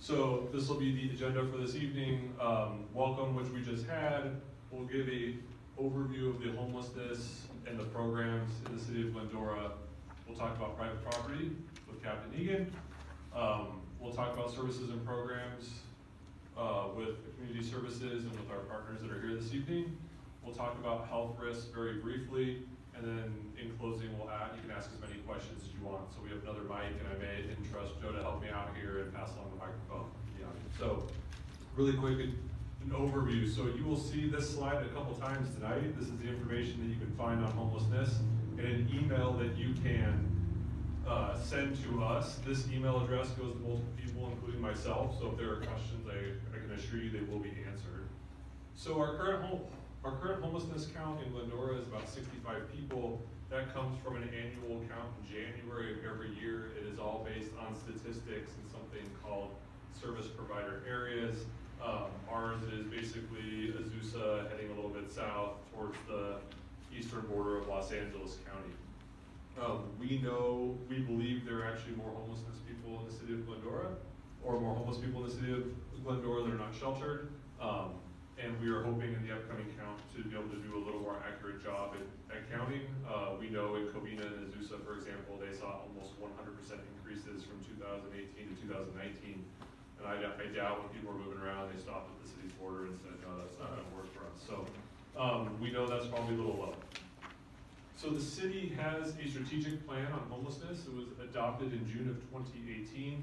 So this will be the agenda for this evening. Welcome, which we just had. We'll give a overview of the homelessness and the programs in the city of Glendora. We'll talk about private property with Captain Egan. We'll talk about services and programs with community services and with our partners that are here this evening. We'll talk about health risks very briefly, and then in closing, you can ask as many questions as you want. So we have another mic, and I may entrust Joe to help me out here and pass along the microphone. Yeah. So really quick, an overview. So you will see this slide a couple times tonight. This is the information that you can find on homelessness in an email that you can send to us. This email address goes to multiple people, including myself. So if there are questions, I can assure you they will be answered. So our current homelessness count in Glendora is about 65 people. That comes from an annual count in January of every year. It is all based on statistics and something called service provider areas. Ours is basically Azusa heading a little bit south towards the eastern border of Los Angeles County. We believe there are actually more homelessness people in the city of Glendora, or more homeless people in the city of Glendora that are not sheltered. And we are hoping in the upcoming count to be able to do a little more accurate job at counting. We know in Covina and Azusa, for example, they saw almost 100% increases from 2018 to 2019. And I doubt when people are moving around, they stopped at the city's border and said, no, that's not going to work for us. So we know that's probably a little low. So the city has a strategic plan on homelessness. It was adopted in June of 2018.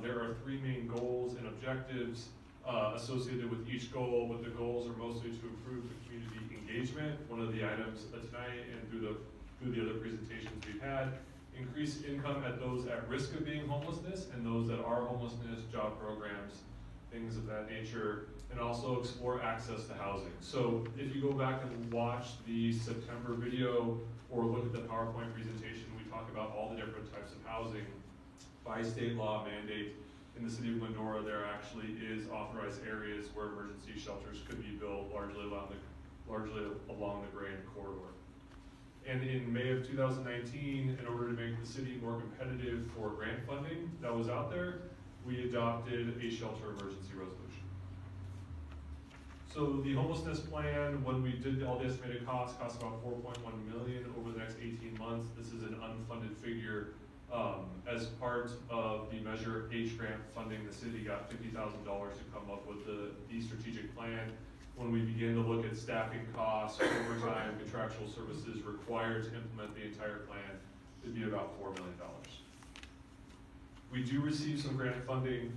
There are three main goals and objectives associated with each goal, but the goals are mostly to improve the community engagement. One of the items tonight and through the other presentations we've had, increase income at those at risk of being homelessness and those that are homelessness, job programs, things of that nature, and also explore access to housing. So if you go back and watch the September video or look at the PowerPoint presentation, we talk about all the different types of housing by state law mandate. In the city of Glendora, there actually is authorized areas where emergency shelters could be built largely along the Grand Corridor. And in May of 2019, in order to make the city more competitive for grant funding that was out there, we adopted a shelter emergency resolution. So the homelessness plan, when we did all the estimated costs, cost about $4.1 million over the next 18 months. This is an unfunded figure. As part of the Measure H grant funding, the city got $50,000 to come up with the strategic plan. When we began to look at staffing costs, overtime, contractual services required to implement the entire plan, it'd be about $4 million. We do receive some grant funding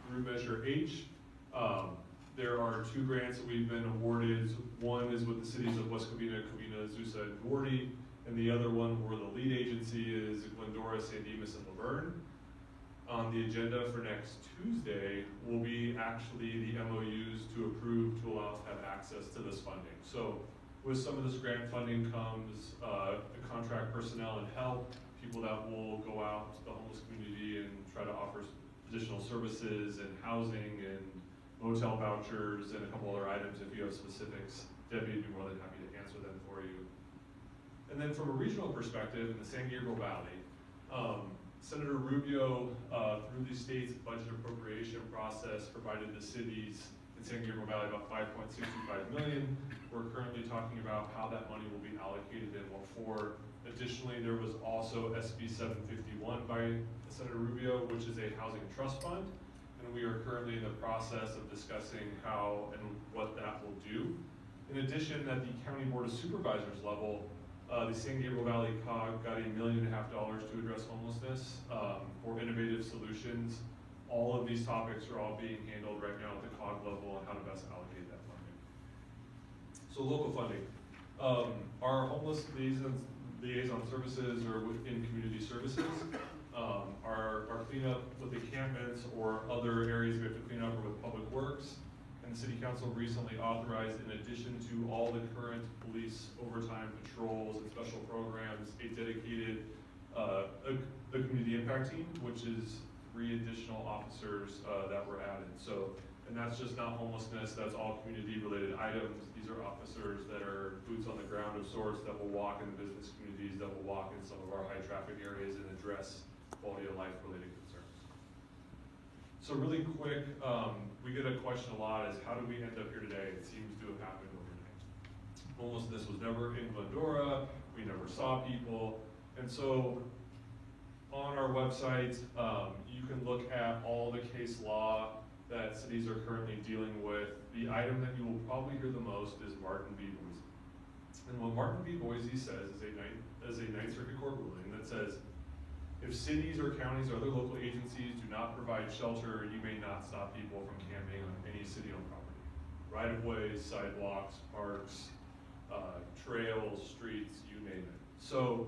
through Measure H. There are two grants that we've been awarded. One is with the cities of West Covina, Azusa, and Gordy. And the other one where the lead agency is Glendora, San Dimas, and Laverne. On the agenda for next Tuesday will be actually the MOUs to approve to allow us to have access to this funding. So with some of this grant funding comes the contract personnel and help, people that will go out to the homeless community and try to offer additional services and housing and motel vouchers and a couple other items. If you have specifics, Debbie would be more than happy to answer them for you. And then from a regional perspective, in the San Gabriel Valley, Senator Rubio, through the state's budget appropriation process, provided the cities in San Gabriel Valley about $5.65 million. We're currently talking about how that money will be allocated and what for. Additionally, there was also SB 751 by Senator Rubio, which is a housing trust fund. And we are currently in the process of discussing how and what that will do. In addition, at the County Board of Supervisors level, the San Gabriel Valley COG got $1.5 million to address homelessness for innovative solutions. All of these topics are all being handled right now at the COG level on how to best allocate that funding. So local funding. Our homeless liaison services are within community services. Our cleanup with encampments or other areas we have to clean up are with public works. And the city council recently authorized, in addition to all the current police overtime patrols and special programs, a dedicated the community impact team, which is 3 additional officers that were added. So, and that's just not homelessness, that's all community related items. These are officers that are boots on the ground of sorts that will walk in the business communities, that will walk in some of our high traffic areas and address quality of life related concerns. So really quick, we get a question a lot is how do we end up here today? It seems to have happened overnight. Homelessness was never in Glendora, we never saw people, and so on our website, you can look at all the case law that cities are currently dealing with. The item that you will probably hear the most is Martin v. Boise. And what Martin v. Boise says is a Ninth Circuit Court ruling that says, if cities or counties or other local agencies do not provide shelter, you may not stop people from camping on any city-owned property. Right-of-ways, sidewalks, parks, trails, streets, you name it. So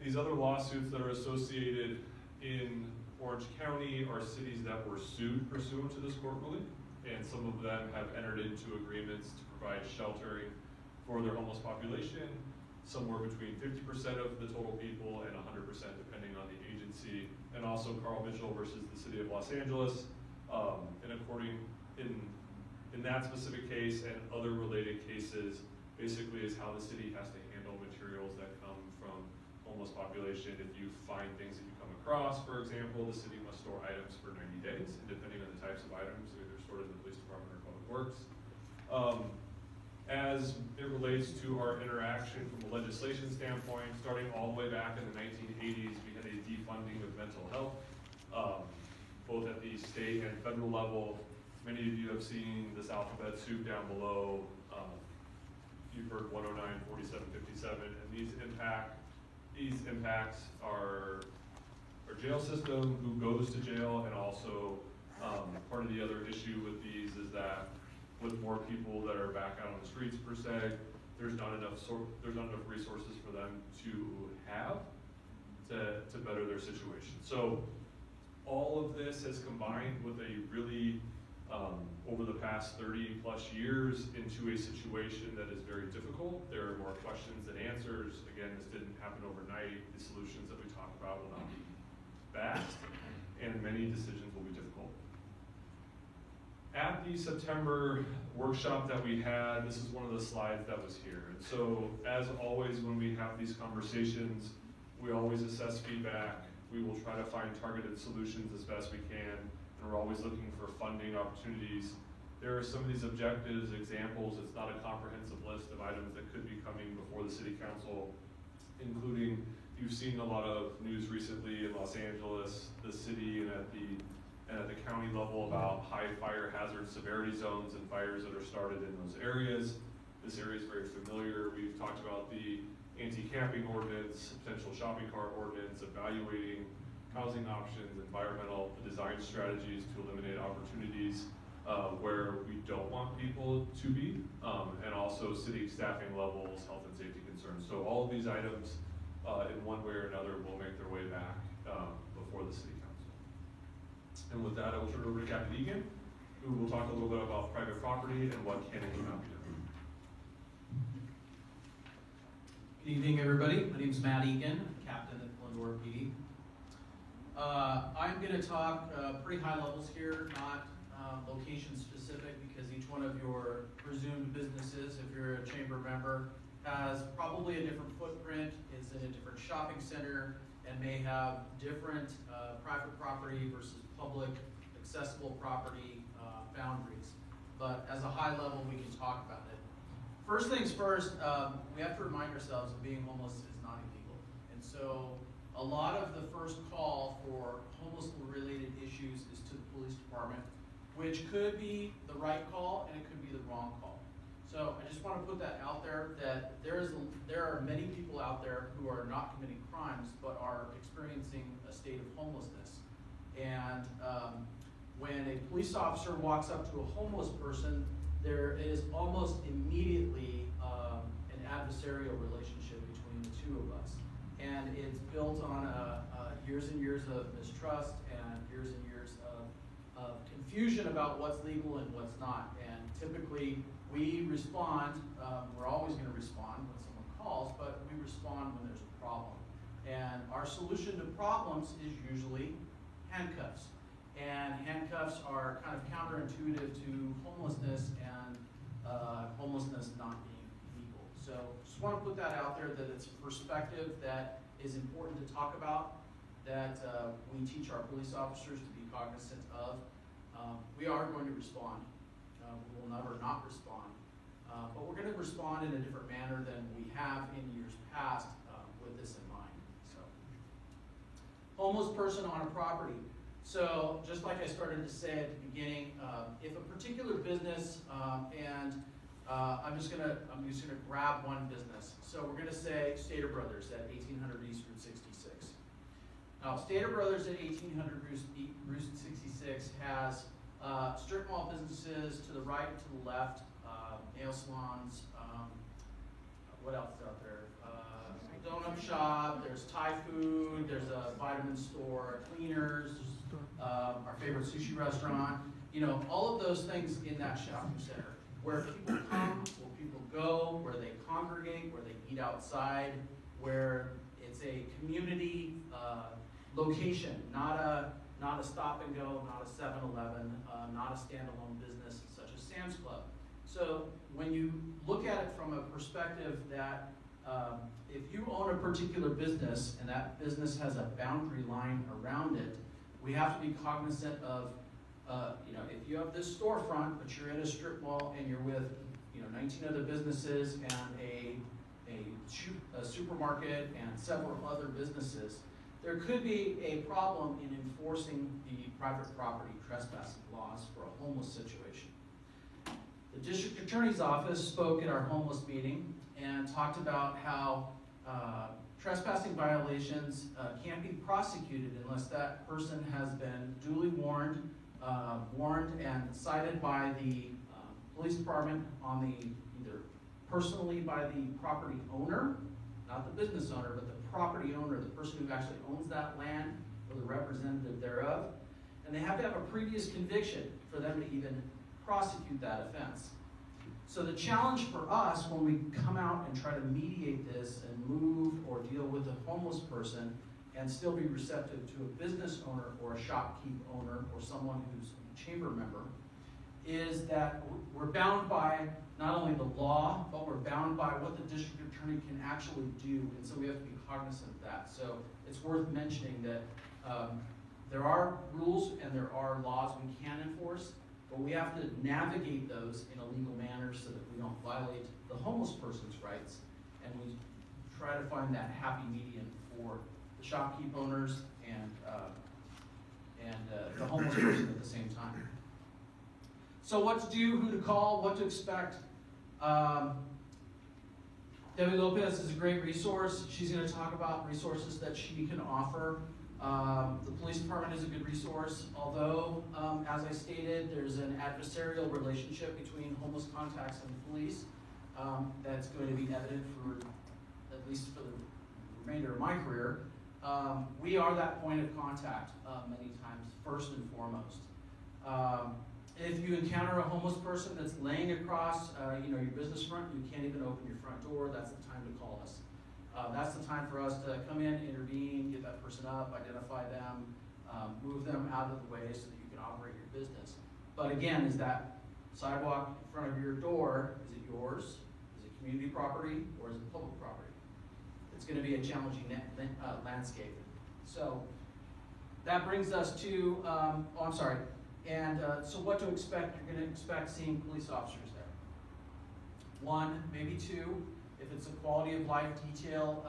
these other lawsuits that are associated in Orange County are cities that were sued pursuant to this court ruling, and some of them have entered into agreements to provide sheltering for their homeless population, somewhere between 50% of the total people and 100% depending on the agency, and also Carl Mitchell versus the City of Los Angeles. And according in that specific case and other related cases, basically is how the city has to handle materials that come from homeless population. If you find things that you come across, for example, the city must store items for 90 days, and depending on the types of items, they're stored in the police department or public works. As it relates to our interaction from a legislation standpoint, starting all the way back in the 1980s, we had a defunding of mental health, both at the state and federal level. Many of you have seen this alphabet soup down below. You've heard 109, 47, 57, and these impacts are our jail system, who goes to jail, and also part of the other issue with these is that with more people that are back out on the streets per se, there's not enough resources for them to have to better their situation. So all of this has combined with a really over the past 30 plus years into a situation that is very difficult. There are more questions than answers. Again, this didn't happen overnight. The solutions that we talk about will not be fast, and many decisions will be difficult. At the September workshop that we had, this is one of the slides that was here. And so, as always, when we have these conversations, we always assess feedback. We will try to find targeted solutions as best we can, and we're always looking for funding opportunities. There are some of these objectives, examples. It's not a comprehensive list of items that could be coming before the City Council, including, you've seen a lot of news recently in Los Angeles, the city, and at the county level about high fire hazard severity zones and fires that are started in those areas. This area is very familiar. We've talked about the anti-camping ordinance, potential shopping cart ordinance, evaluating housing options, environmental design strategies to eliminate opportunities where we don't want people to be, and also city staffing levels, health and safety concerns. So all of these items, in one way or another, will make their way back before the City Council. And with that, I will turn it over to Captain Egan, who will talk a little bit about private property and what can and cannot be done. Good evening, everybody. My name is Matt Egan, Captain at Glendora PD. I'm going to talk pretty high levels here, not location specific, because each one of your presumed businesses, if you're a chamber member, has probably a different footprint, is in a different shopping center, and may have different private property versus public accessible property boundaries. But as a high level, we can talk about it. First things first, we have to remind ourselves that being homeless is not illegal. And so a lot of the first call for homeless-related issues is to the police department, which could be the right call and it could be the wrong call. So I just want to put that out there, that there are many people out there who are not committing crimes but are experiencing a state of homelessness. And when a police officer walks up to a homeless person, there is almost immediately an adversarial relationship between the two of us. And it's built on years and years of mistrust and years of confusion about what's legal and what's not. And typically we respond, we're always going to respond when someone calls, but we respond when there's a problem. And our solution to problems is usually handcuffs. And handcuffs are kind of counterintuitive to homelessness and homelessness not being legal. So just want to put that out there, that it's a perspective that is important to talk about. that we teach our police officers to be cognizant of. We are going to respond. We will never not respond. But we're going to respond in a different manner than we have in years past with this in mind. So, homeless person on a property. So, just like I started to say at the beginning, if a particular business, I'm just gonna grab one business. So we're gonna say Stater Brothers at 1800 East Route 66. Now, Stater Brothers at 1800 Route 66 has strip mall businesses to the right and to the left, nail salons, what else is out there? Donut shop, there's Thai food, there's a vitamin store, cleaners, our favorite sushi restaurant. You know, all of those things in that shopping center, where people come, where people go, where they congregate, where they eat outside, where it's a community location, not a stop and go, not a 7-Eleven, not a standalone business such as Sam's Club. So when you look at it from a perspective that if you own a particular business and that business has a boundary line around it, we have to be cognizant of, if you have this storefront, but you're in a strip mall and you're with, 19 other businesses and a supermarket and several other businesses, there could be a problem in enforcing the private property trespassing laws for a homeless situation. The district attorney's office spoke at our homeless meeting and talked about how trespassing violations can't be prosecuted unless that person has been duly warned and cited by the police department either personally by the property owner, not the business owner, but the property owner, the person who actually owns that land or the representative thereof. And they have to have a previous conviction for them to even prosecute that offense. So the challenge for us when we come out and try to mediate this and move or deal with a homeless person and still be receptive to a business owner or a shopkeep owner or someone who's a chamber member is that we're bound by not only the law, but we're bound by what the district attorney can actually do, and so we have to be cognizant of that. So it's worth mentioning that there are rules and there are laws we can enforce, but we have to navigate those in a legal manner so that we don't violate the homeless person's rights, and we try to find that happy medium for the shopkeep owners and the homeless person at the same time. So what to do, who to call, what to expect. Debbie Lopez is a great resource. She's going to talk about resources that she can offer. The police department is a good resource, although, as I stated, there's an adversarial relationship between homeless contacts and the police that's going to be evident for, at least for the remainder of my career. We are that point of contact many times, first and foremost. If you encounter a homeless person that's laying across your business front, you can't even open your front door, that's the time to call us. That's the time for us to come in, intervene, get that person up, identify them, move them out of the way so that you can operate your business. But again, is that sidewalk in front of your door, is it yours? Is it community property or is it public property? It's going to be a challenging landscape. So that brings us to, so what to expect? You're going to expect seeing police officers there. One, maybe two. If it's a quality of life detail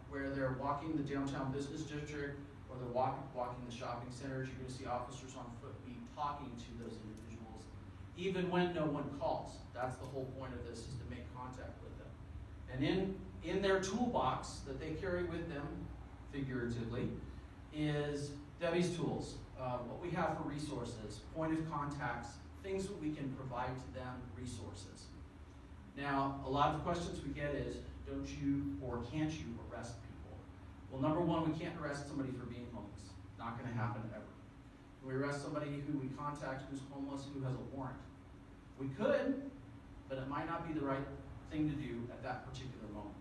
where they're walking the downtown business district or they're walking the shopping centers, you're going to see officers on foot be talking to those individuals, even when no one calls. That's the whole point of this, is to make contact with them. And in their toolbox that they carry with them, figuratively, is Debbie's tools. What we have for resources, point of contacts, things that we can provide to them, resources. Now, a lot of questions we get is, don't you or can't you arrest people? Well, number one, we can't arrest somebody for being homeless. Not going to happen ever. We arrest somebody who we contact who's homeless, who has a warrant. We could, but it might not be the right thing to do at that particular moment.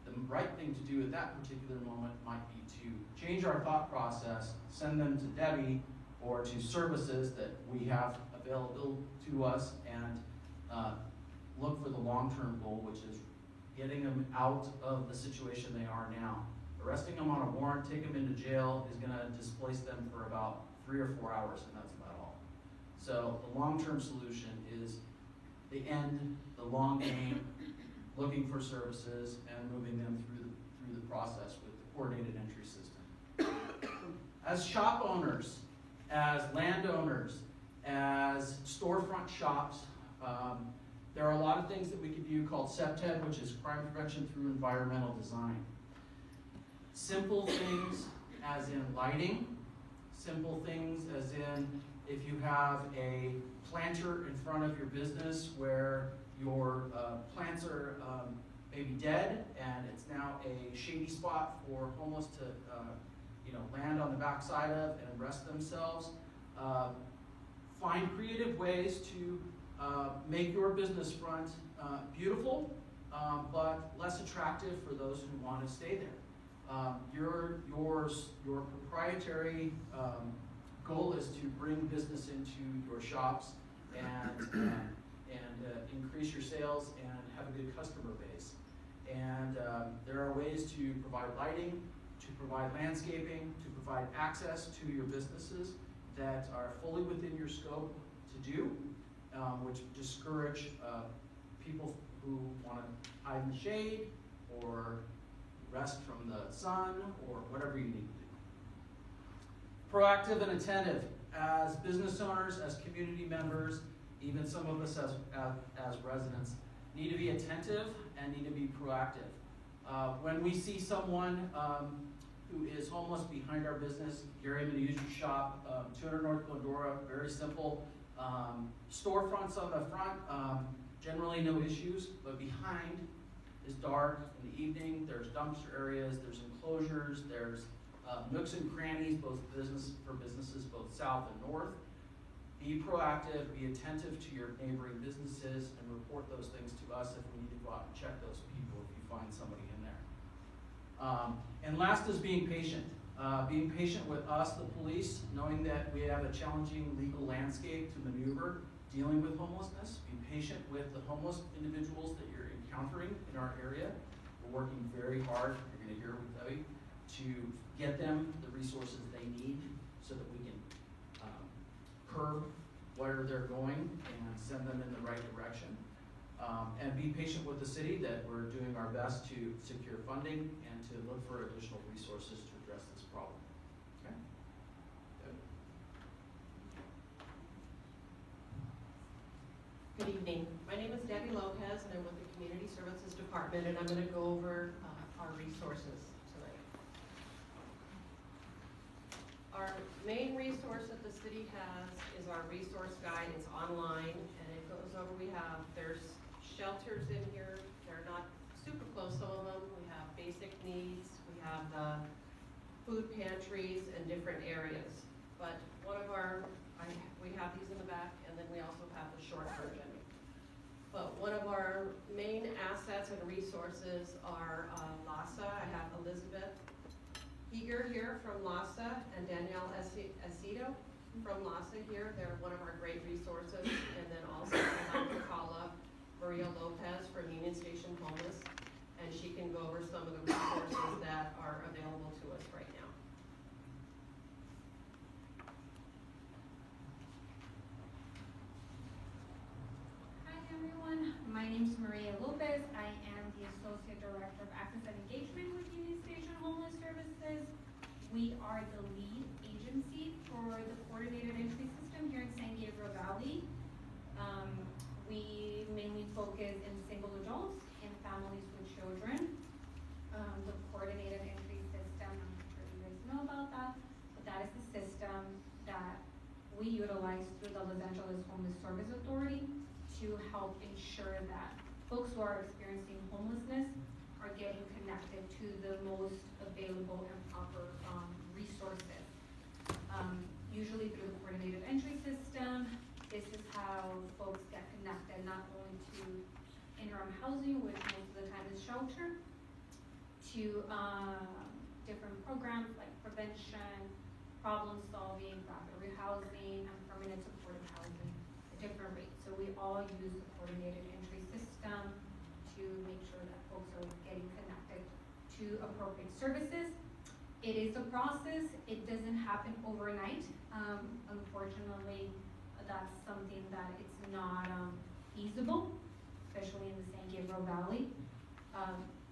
The right thing to do at that particular moment might be to change our thought process, send them to Debbie or to services that we have available to us, and look for the long-term goal, which is getting them out of the situation they are now, Arresting them on a warrant, take them into jail, is gonna displace them for about 3 or 4 hours, and that's about all. So the long-term solution is the end, the long game, looking for services and moving them through the process with the coordinated entry system. As shop owners, as landowners, as storefront shops, there are a lot of things that we could do called CPTED, which is Crime Prevention Through Environmental Design. Simple things as in lighting, simple things as in if you have a planter in front of your business where your plants are maybe dead and it's now a shady spot for homeless to land on the backside of and rest themselves. Find creative ways to make your business front beautiful, but less attractive for those who want to stay there. Your proprietary goal is to bring business into your shops and increase your sales and have a good customer base. And there are ways to provide lighting, to provide landscaping, to provide access to your businesses that are fully within your scope to do, which discourage people who want to hide in the shade or rest from the sun or whatever you need to do. Proactive and attentive as business owners, as community members, even some of us as residents, need to be attentive and need to be proactive. When we see someone who is homeless behind our business, Gary Menu's shop, 200 North Glendora, very simple. Storefronts on the front, generally no issues, but behind is dark in the evening. There's dumpster areas, there's enclosures, there's nooks and crannies, for businesses both south and north. Be proactive, be attentive to your neighboring businesses, and report those things to us if we need to go out and check those people if you find somebody in there. And last is being patient. Being patient with us, the police, knowing that we have a challenging legal landscape to maneuver, dealing with homelessness. Be patient with the homeless individuals that you're encountering in our area. We're working very hard, you're going to hear with Debbie, to get them the resources they need so that we can curb where they're going and send them in the right direction. And be patient with the city that we're doing our best to secure funding and to look for additional resources to address this problem. Okay? Good evening. My name is Debbie Lopez and I'm with the Community Services Department, and I'm going to go over our resources tonight. Our main resource that the city has is our resource guide. It's online and it goes over, there's shelters in here. They're not super close, some of them. We have basic needs. We have the food pantries and different areas. But we have these in the back, and then we also have the short version. But one of our main assets and resources are LASA. I have Elizabeth Eager here from LASA and Danielle Aceto from LASA here. They're one of our great resources. And then also I have to call up Maria Lopez from Union Station Homeless, and she can go over some of the resources that are available to us right now. Hi everyone, my name is Maria Lopez. I am the Associate Director of Access and Engagement with Union Station Homeless Services. We are the lead agency for the coordinated entry system here in San Gabriel Valley. We mainly focus in single adults and families with children. The coordinated entry system, I'm sure you guys know about that, but that is the system that we utilize through the Los Angeles Homeless Service Authority to help ensure that folks who are experiencing homelessness are getting connected to the most available and proper resources. Usually through the coordinated entry system, this is how folks get connected not only to interim housing, which most of the time is shelter, to different programs like prevention, problem solving, rapid rehousing, and permanent supportive housing at different rates. So we all use the coordinated entry system to make sure that folks are getting connected to appropriate services. It is a process, it doesn't happen overnight. Unfortunately, that's something that it's not feasible, especially in the San Gabriel Valley.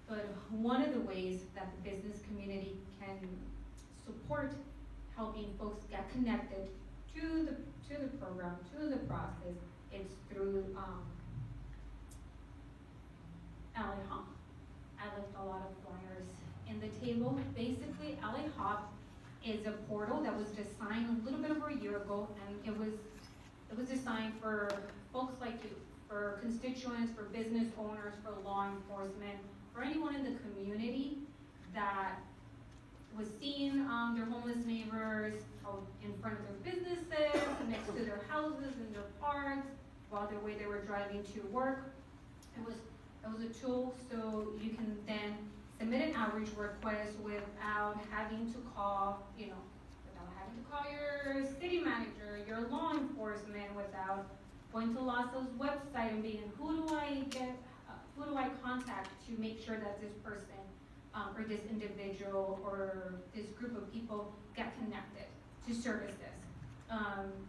But one of the ways that the business community can support helping folks get connected to the program, to the process, it's through Alley Hop. I left a lot of flyers in the table. Basically, Alley Hop is a portal that was designed a little bit over a year ago, and it was designed for folks like you, for constituents, for business owners, for law enforcement, for anyone in the community that was seeing their homeless neighbors in front of their businesses, next to their houses, in their parks, while they were driving to work. It was a tool so you can then submit an outreach request without having to call, without having to call your city manager, your law enforcement, without going to LASA's website and being, who do I contact to make sure that this person or this individual or this group of people get connected to services.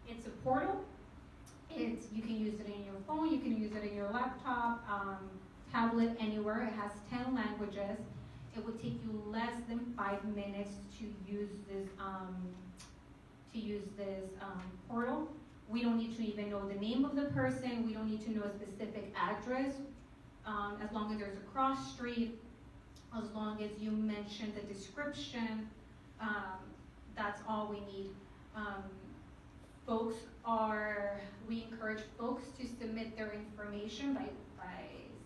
It's a portal. You can use it in your phone, you can use it in your laptop, tablet, anywhere. It has 10 languages. It would take you less than 5 minutes to use this portal. We don't need to even know the name of the person. We don't need to know a specific address. As long as there's a cross street, as long as you mention the description, that's all we need. We encourage folks to submit their information by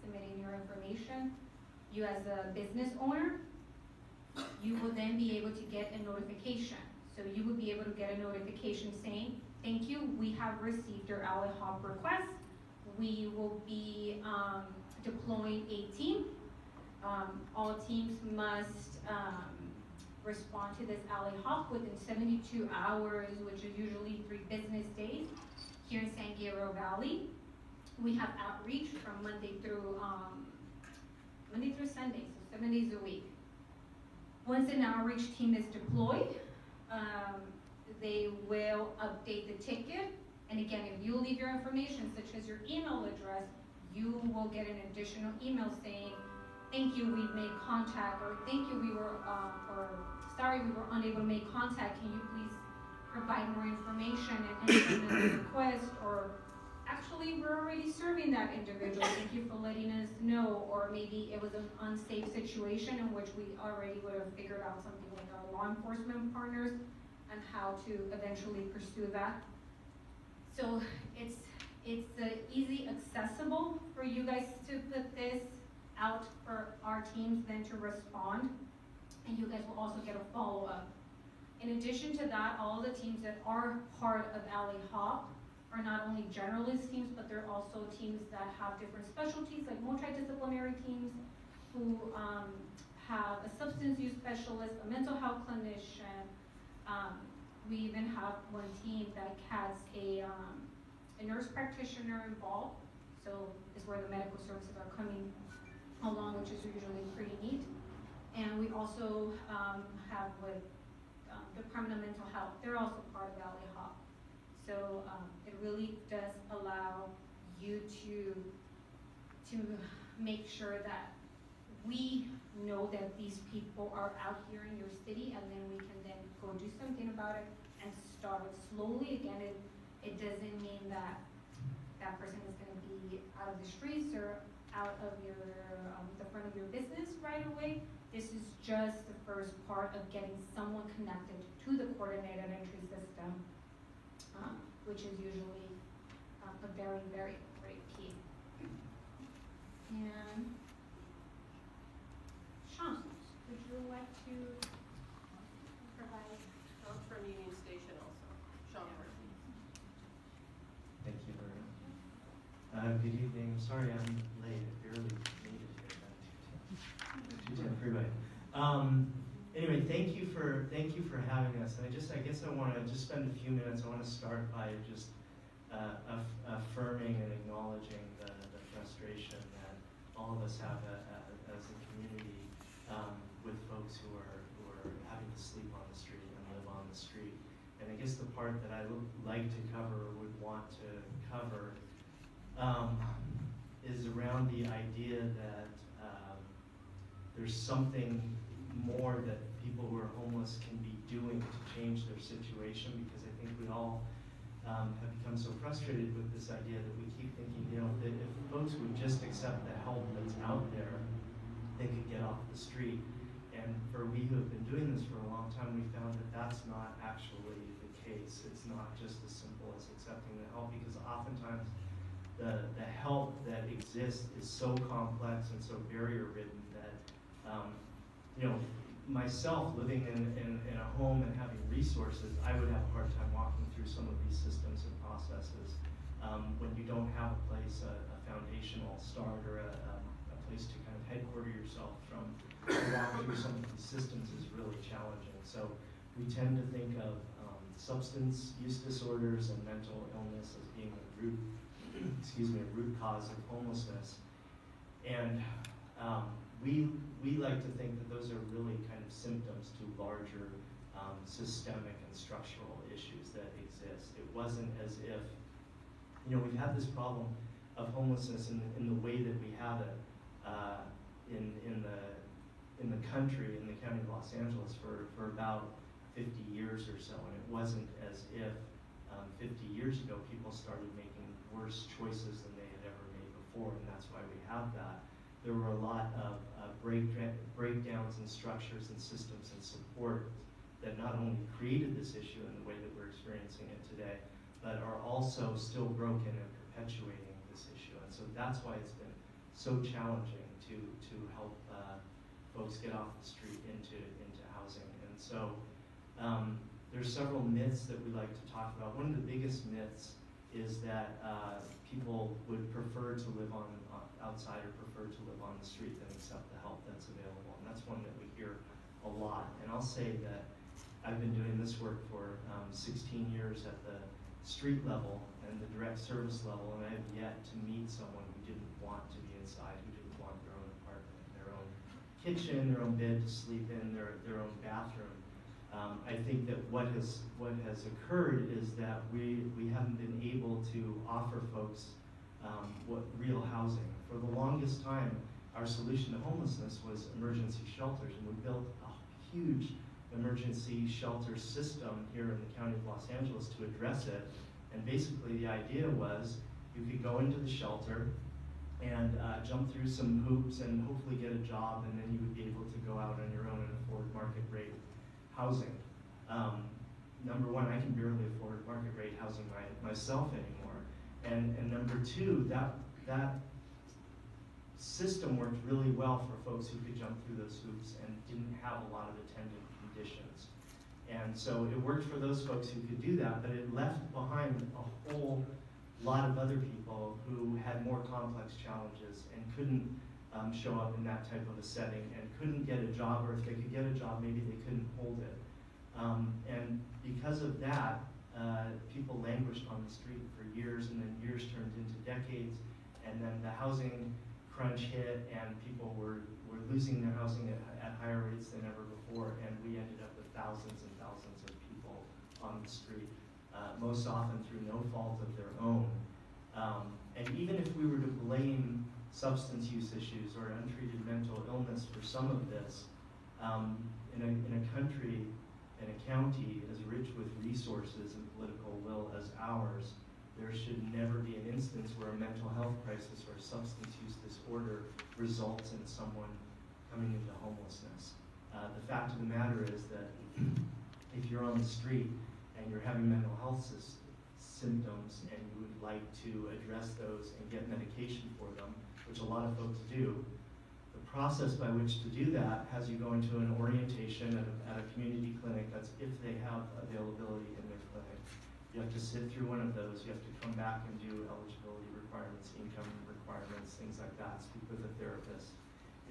submitting your information. You as a business owner, you will then be able to get a notification. So you will be able to get a notification saying, thank you, we have received your Alley Hop request. We will be deploying a team. All teams must respond to this Alley Hop within 72 hours, which is usually 3 business days. Here in San Gabriel Valley, we have outreach from Monday through Sunday, so 7 days a week. Once an outreach team is deployed, they will update the ticket. And again, if you leave your information, such as your email address, you will get an additional email saying, thank you, we made contact, or thank you, we were unable to make contact. Can you please provide more information and enter another request? Or actually, we're already serving that individual. Thank you for letting us know. Or maybe it was an unsafe situation in which we already would have figured out something with our law enforcement partners and how to eventually pursue that. So it's easy accessible for you guys to put this out for our teams then to respond, and you guys will also get a follow-up. In addition to that, all the teams that are part of Alley Hop are not only generalist teams, but they're also teams that have different specialties, like multidisciplinary teams who have a substance use specialist, a mental health clinician. We even have one team that has a nurse practitioner involved, so it's where the medical services are coming along, which is usually pretty neat. And we also have with Department of Mental Health, they're also part of Alley Hop. So it really does allow you to make sure that we know that these people are out here in your city, and then we can then go do something about it and start slowly. Again, it doesn't mean that that person is going to be out of the streets or out of the front of your business right away. This is just the first part of getting someone connected to the coordinated entry system, which is usually a very, very great key. And Sean, would you like to provide? I'm from Union Station also. Sean Murphy. Thank you very much. Good evening. Sorry I'm late. I barely made it here. About 2:10 freeway. Anyway, thank you for having us. And I guess I want to just spend a few minutes. I want to start by just affirming and acknowledging the frustration that all of us have as a community with folks who are having to sleep on the street and live on the street. And I guess the part that I would like to cover, or would want to cover, is around the idea that there's something more that people who are homeless can be doing to change their situation, because I think we all have become so frustrated with this idea that we keep thinking, you know, that if folks would just accept the help that's out there, they could get off the street. And for we who have been doing this for a long time, we found that that's not actually the case. It's not just as simple as accepting the help, because oftentimes the help that exists is so complex and so barrier-ridden that, you know, myself living in a home and having resources, I would have a hard time walking through some of these systems and processes when you don't have a place, a foundational start, or a place to kind of headquarter yourself from. To walk through some of these systems is really challenging. So we tend to think of substance use disorders and mental illness as being a root cause of homelessness. And we like to think that those are really kind of symptoms to larger systemic and structural issues that exist. It wasn't as if, you know, we've had this problem of homelessness in the way that we have it in the country, in the county of Los Angeles, for about 50 years or so, and it wasn't as if 50 years ago people started making worse choices than they had ever made before, and that's why we have that. There were a lot of breakdowns in structures and systems and support that not only created this issue in the way that we're experiencing it today, but are also still broken and perpetuating this issue. And so that's why it's been so challenging to help folks get off the street into housing. And so there's several myths that we like to talk about. One of the biggest myths is that people would prefer to live outside or prefer to live on the street than accept the help that's available. And that's one that we hear a lot. And I'll say that I've been doing this work for 16 years at the street level and the direct service level, and I have yet to meet someone who didn't want to be inside, who didn't want their own apartment, their own kitchen, their own bed to sleep in, their own bathroom. I think that what has occurred is that we haven't been able to offer folks real housing. For the longest time, our solution to homelessness was emergency shelters, and we built a huge emergency shelter system here in the county of Los Angeles to address it. And basically the idea was you could go into the shelter and jump through some hoops and hopefully get a job, and then you would be able to go out on your own and afford market rate housing. Number one, I can barely afford market rate housing myself anymore. And number two, that system worked really well for folks who could jump through those hoops and didn't have a lot of attendant conditions. And so it worked for those folks who could do that, but it left behind a whole lot of other people who had more complex challenges and couldn't show up in that type of a setting and couldn't get a job, or if they could get a job, maybe they couldn't hold it. And because of that, people languished on the street for years, and then years turned into decades, and then the housing crunch hit, and people were losing their housing at higher rates than ever before, and we ended up with thousands and thousands of people on the street, most often through no fault of their own. And even if we were to blame substance use issues or untreated mental illness for some of this, in a country, in a county as rich with resources and political will as ours, there should never be an instance where a mental health crisis or a substance use disorder results in someone coming into homelessness. The fact of the matter is that if you're on the street and you're having mental health symptoms and you would like to address those and get medication for them, which a lot of folks do, the process by which to do that has you go into an orientation at a community clinic. That's if they have availability in their clinic. You have to sit through one of those. You have to come back and do eligibility requirements, income requirements, things like that, speak with a therapist.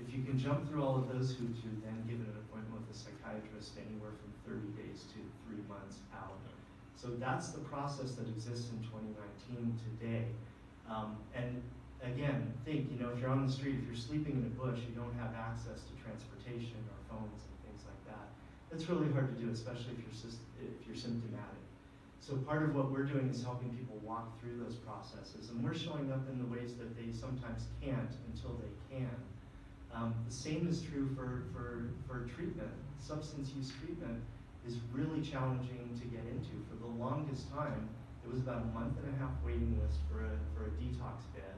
If you can jump through all of those hoops, you're then given an appointment with a psychiatrist anywhere from 30 days to 3 months out. So that's the process that exists in 2019 today. And again, think, if you're on the street, if you're sleeping in a bush, you don't have access to transportation or phones and things like that. That's really hard to do, especially if you're symptomatic. So part of what we're doing is helping people walk through those processes, and we're showing up in the ways that they sometimes can't until they can. The same is true for treatment. Substance use treatment is really challenging to get into. For the longest time, it was about a month and a half waiting list for a detox bed.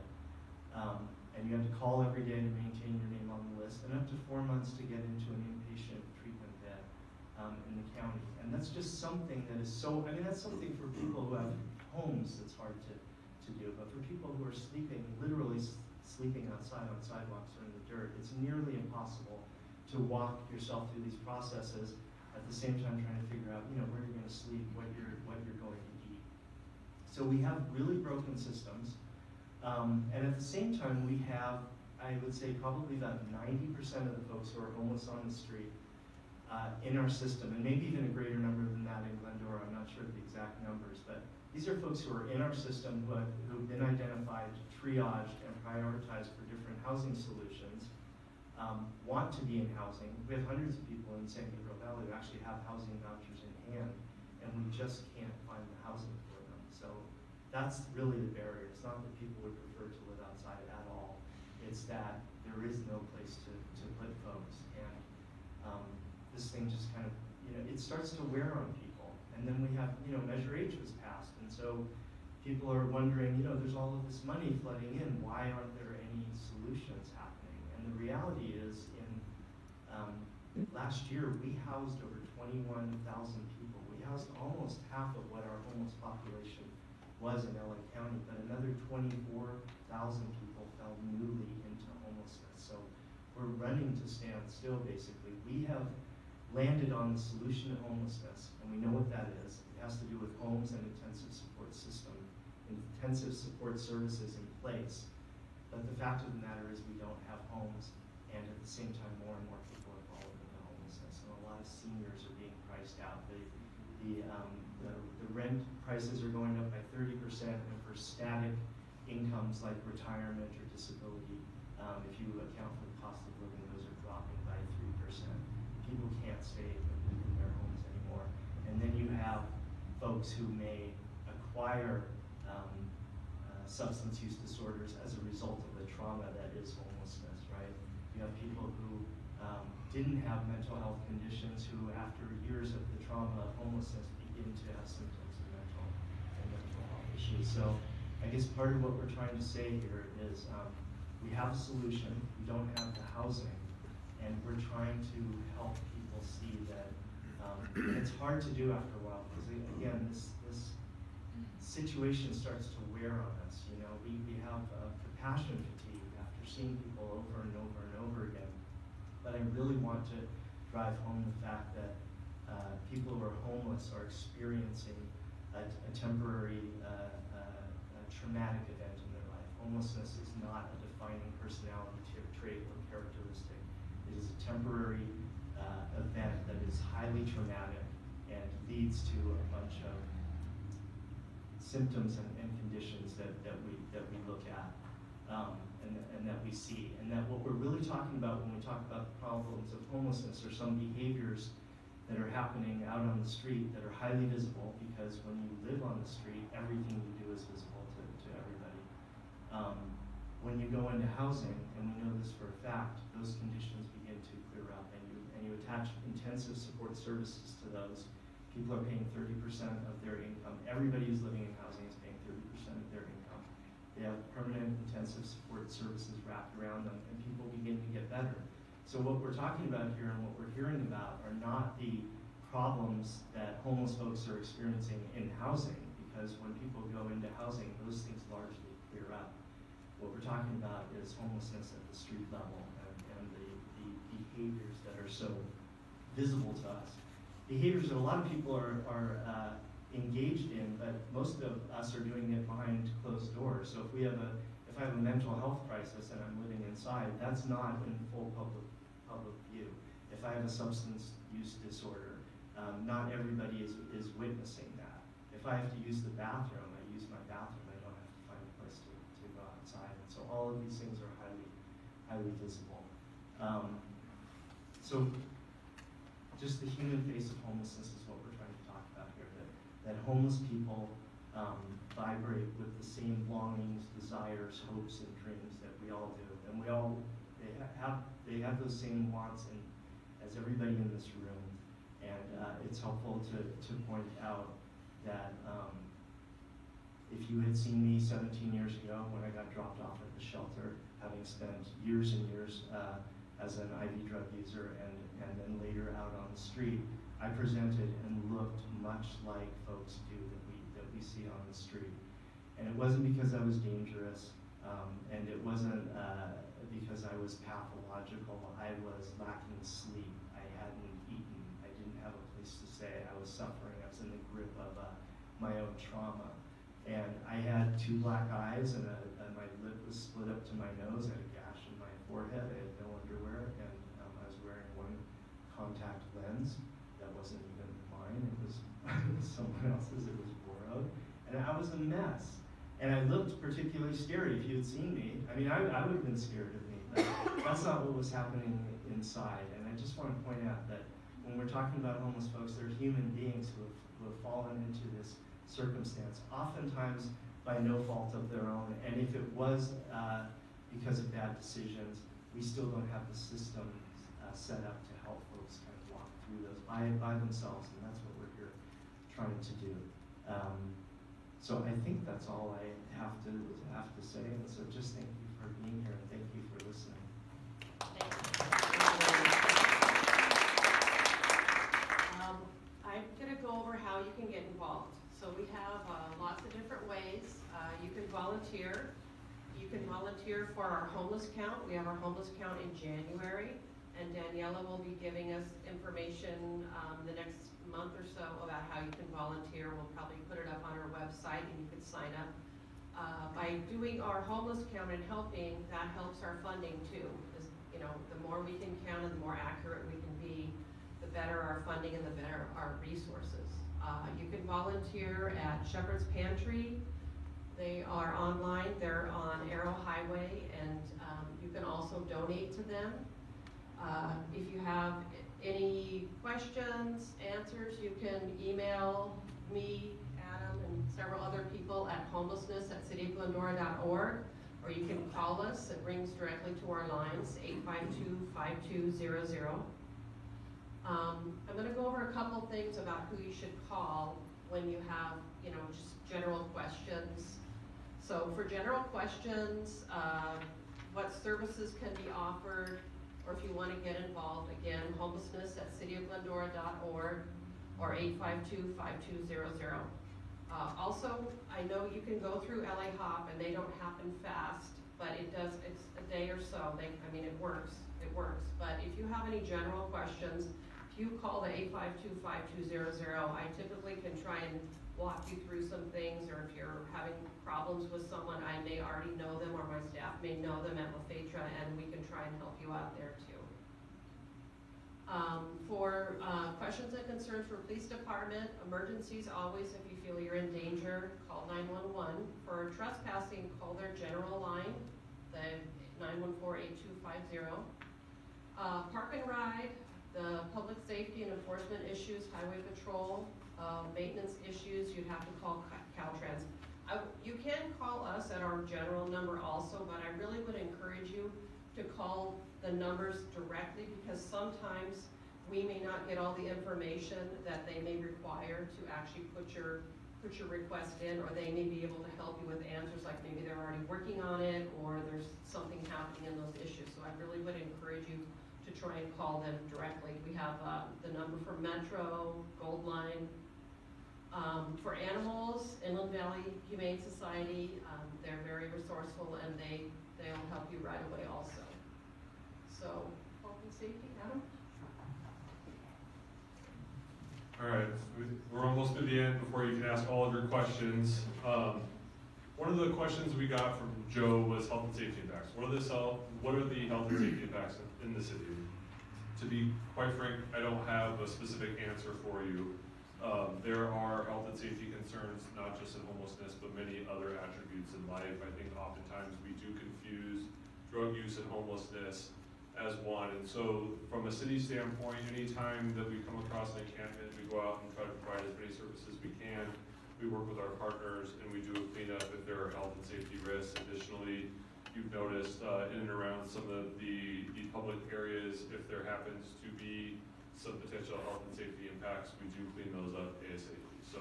And you had to call every day to maintain your name on the list, and up to 4 months to get into an inpatient treatment bed in the county. And that's just something that is so, I mean, that's something for people who have homes that's hard to do. But for people who are sleeping, literally sleeping outside on sidewalks or in the dirt, it's nearly impossible to walk yourself through these processes at the same time trying to figure out, you know, where you're going to sleep, what you're going to eat. So we have really broken systems. And at the same time, we have, I would say, probably about 90% of the folks who are homeless on the street in our system, and maybe even a greater number than that in Glendora. I'm not sure of the exact numbers, but these are folks who are in our system who've been identified, triaged, and prioritized for different housing solutions, want to be in housing. We have hundreds of people in San Gabriel Valley who actually have housing vouchers in hand, and we just can't find the housing for them. So that's really the barrier. It's not that people would prefer to live outside at all. It's that there is no place to put folks. And this thing just kind of, you know, it starts to wear on people. And then we have, you know, Measure H was passed. And so people are wondering, you know, there's all of this money flooding in. Why aren't there any solutions happening? And the reality is last year, we housed over 21,000 people. We housed almost half of what our homeless population was in LA County, but another 24,000 people fell newly into homelessness. So we're running to stand still, basically. We have landed on the solution to homelessness, and we know what that is. It has to do with homes and intensive support system, intensive support services in place. But the fact of the matter is we don't have homes, and at the same time, more and more people are falling into homelessness, and a lot of seniors are being priced out. The rent prices are going up by 30%, and for static incomes like retirement or disability, if you account for the cost of living, those are dropping by 3%. People can't stay in their homes anymore. And then you have folks who may acquire substance use disorders as a result of the trauma that is homelessness, right? You have people who didn't have mental health conditions who, after years of the trauma of homelessness, begin to have symptoms of mental health issues. So I guess part of what we're trying to say here is we have a solution, we don't have the housing, and we're trying to help people see that and it's hard to do after a while because, again, this situation starts to wear on us. You know, we have compassion fatigue after seeing people over and over and over again. But I really want to drive home the fact that people who are homeless are experiencing a temporary traumatic event in their life. Homelessness is not a defining personality trait or characteristic. It is a temporary event that is highly traumatic and leads to a bunch of symptoms and conditions that we look at and that we see. And that what we're really talking about when we talk about the problems of homelessness are some behaviors that are happening out on the street that are highly visible, because when you live on the street, everything you do is visible to everybody. When you go into housing, and we know this for a fact, those conditions begin to clear up, and you attach intensive support services to those. People are paying 30% of their income. Everybody who's living in housing is paying 30% of their income. They have permanent intensive support services wrapped around them, and people begin to get better. So what we're talking about here and what we're hearing about are not the problems that homeless folks are experiencing in housing, because when people go into housing, those things largely clear up. What we're talking about is homelessness at the street level and the behaviors that are so visible to us. Behaviors that a lot of people are engaged in, but most of us are doing it behind closed doors. So if I have a mental health crisis and I'm living inside, that's not in full public view. If I have a substance use disorder, not everybody is witnessing that. If I have to use the bathroom, I use my bathroom. I don't have to find a place to go outside. And so all of these things are highly visible. So just the human face of homelessness is what we're trying to talk about here, that homeless people vibrate with the same longings, desires, hopes, and dreams that we all do. And they have those same wants as everybody in this room. And it's helpful to point out that if you had seen me 17 years ago when I got dropped off at the shelter, having spent years and years as an IV drug user and then later out on the street, I presented and looked much like folks do that we see on the street. And it wasn't because I was dangerous, and it wasn't because I was pathological. I was lacking sleep. I hadn't eaten. I didn't have a place to stay. I was suffering. I was in the grip of my own trauma. And I had 2 black eyes, and my lip was split up to my nose. I had a gash in my forehead. I had no underwear, and I was wearing 1 contact lens that wasn't even mine. It was someone else's. It was borrowed. And I was a mess. And I looked particularly scary. If you had seen me, I mean, I would have been scared of me, but that's not what was happening inside. And I just want to point out that when we're talking about homeless folks, they're human beings who have fallen into this circumstance, oftentimes by no fault of their own. And if it was because of bad decisions, we still don't have the systems set up to help folks kind of walk through those by themselves, and that's what we're here trying to do. So I think that's all I have to say, and so just thank you for being here, and thank you for listening. I'm going to go over how you can get involved. So we have lots of different ways. You can volunteer. You can volunteer for our homeless count. We have our homeless count in January, and Daniela will be giving us information the next month or so about how you can volunteer. We'll probably put it up on our website, and you can sign up. By doing our homeless count and helping, that helps our funding too. Because, you know, the more we can count and the more accurate we can be, the better our funding and the better our resources. You can volunteer at Shepherd's Pantry. They are online. They're on Arrow Highway, and you can also donate to them. If you have any questions, answers, you can email me, Adam, and several other people at homelessness@cityofglendora.org, or you can call us. It rings directly to our lines, 852-5200. I'm going to go over a couple things about who you should call when you have, you know, just general questions. So for general questions, what services can be offered, or if you want to get involved, again, homelessness@cityofglendora.org or 852-5200. Also, I know you can go through LA Hop, and they don't happen fast, but it's a day or so. It works. But if you have any general questions, if you call the 852-5200, I typically can try and walk you through some things, or if you're having problems with someone, I may already know them, or my staff may know them at La Fetra, and we can try and help you out there too. For questions and concerns for police department, emergencies always, if you feel you're in danger, call 911. For trespassing, call their general line, the 914-8250. Park and ride, the public safety and enforcement issues, highway patrol, maintenance issues, you'd have to call Caltrans. You can call us at our general number also, but I really would encourage you to call the numbers directly, because sometimes we may not get all the information that they may require to actually put your request in, or they may be able to help you with answers, like maybe they're already working on it, or there's something happening in those issues. So I really would encourage you to try and call them directly. We have the number for Metro, Gold Line. For animals, Inland Valley Humane Society, they're very resourceful, and they'll help you right away also. So, health and safety, Adam? All right, we're almost to the end before you can ask all of your questions. One of the questions we got from Joe was health and safety impacts. What are the health and safety impacts in the city? To be quite frank, I don't have a specific answer for you. There are health and safety concerns, not just in homelessness, but many other attributes in life. I think oftentimes we do confuse drug use and homelessness as one. And so from a city standpoint, anytime that we come across an encampment, we go out and try to provide as many services as we can. We work with our partners and we do a cleanup if there are health and safety risks. Additionally, you've noticed in and around some of the public areas, if there happens to be some potential health and safety impacts, we do clean those up ASAP. So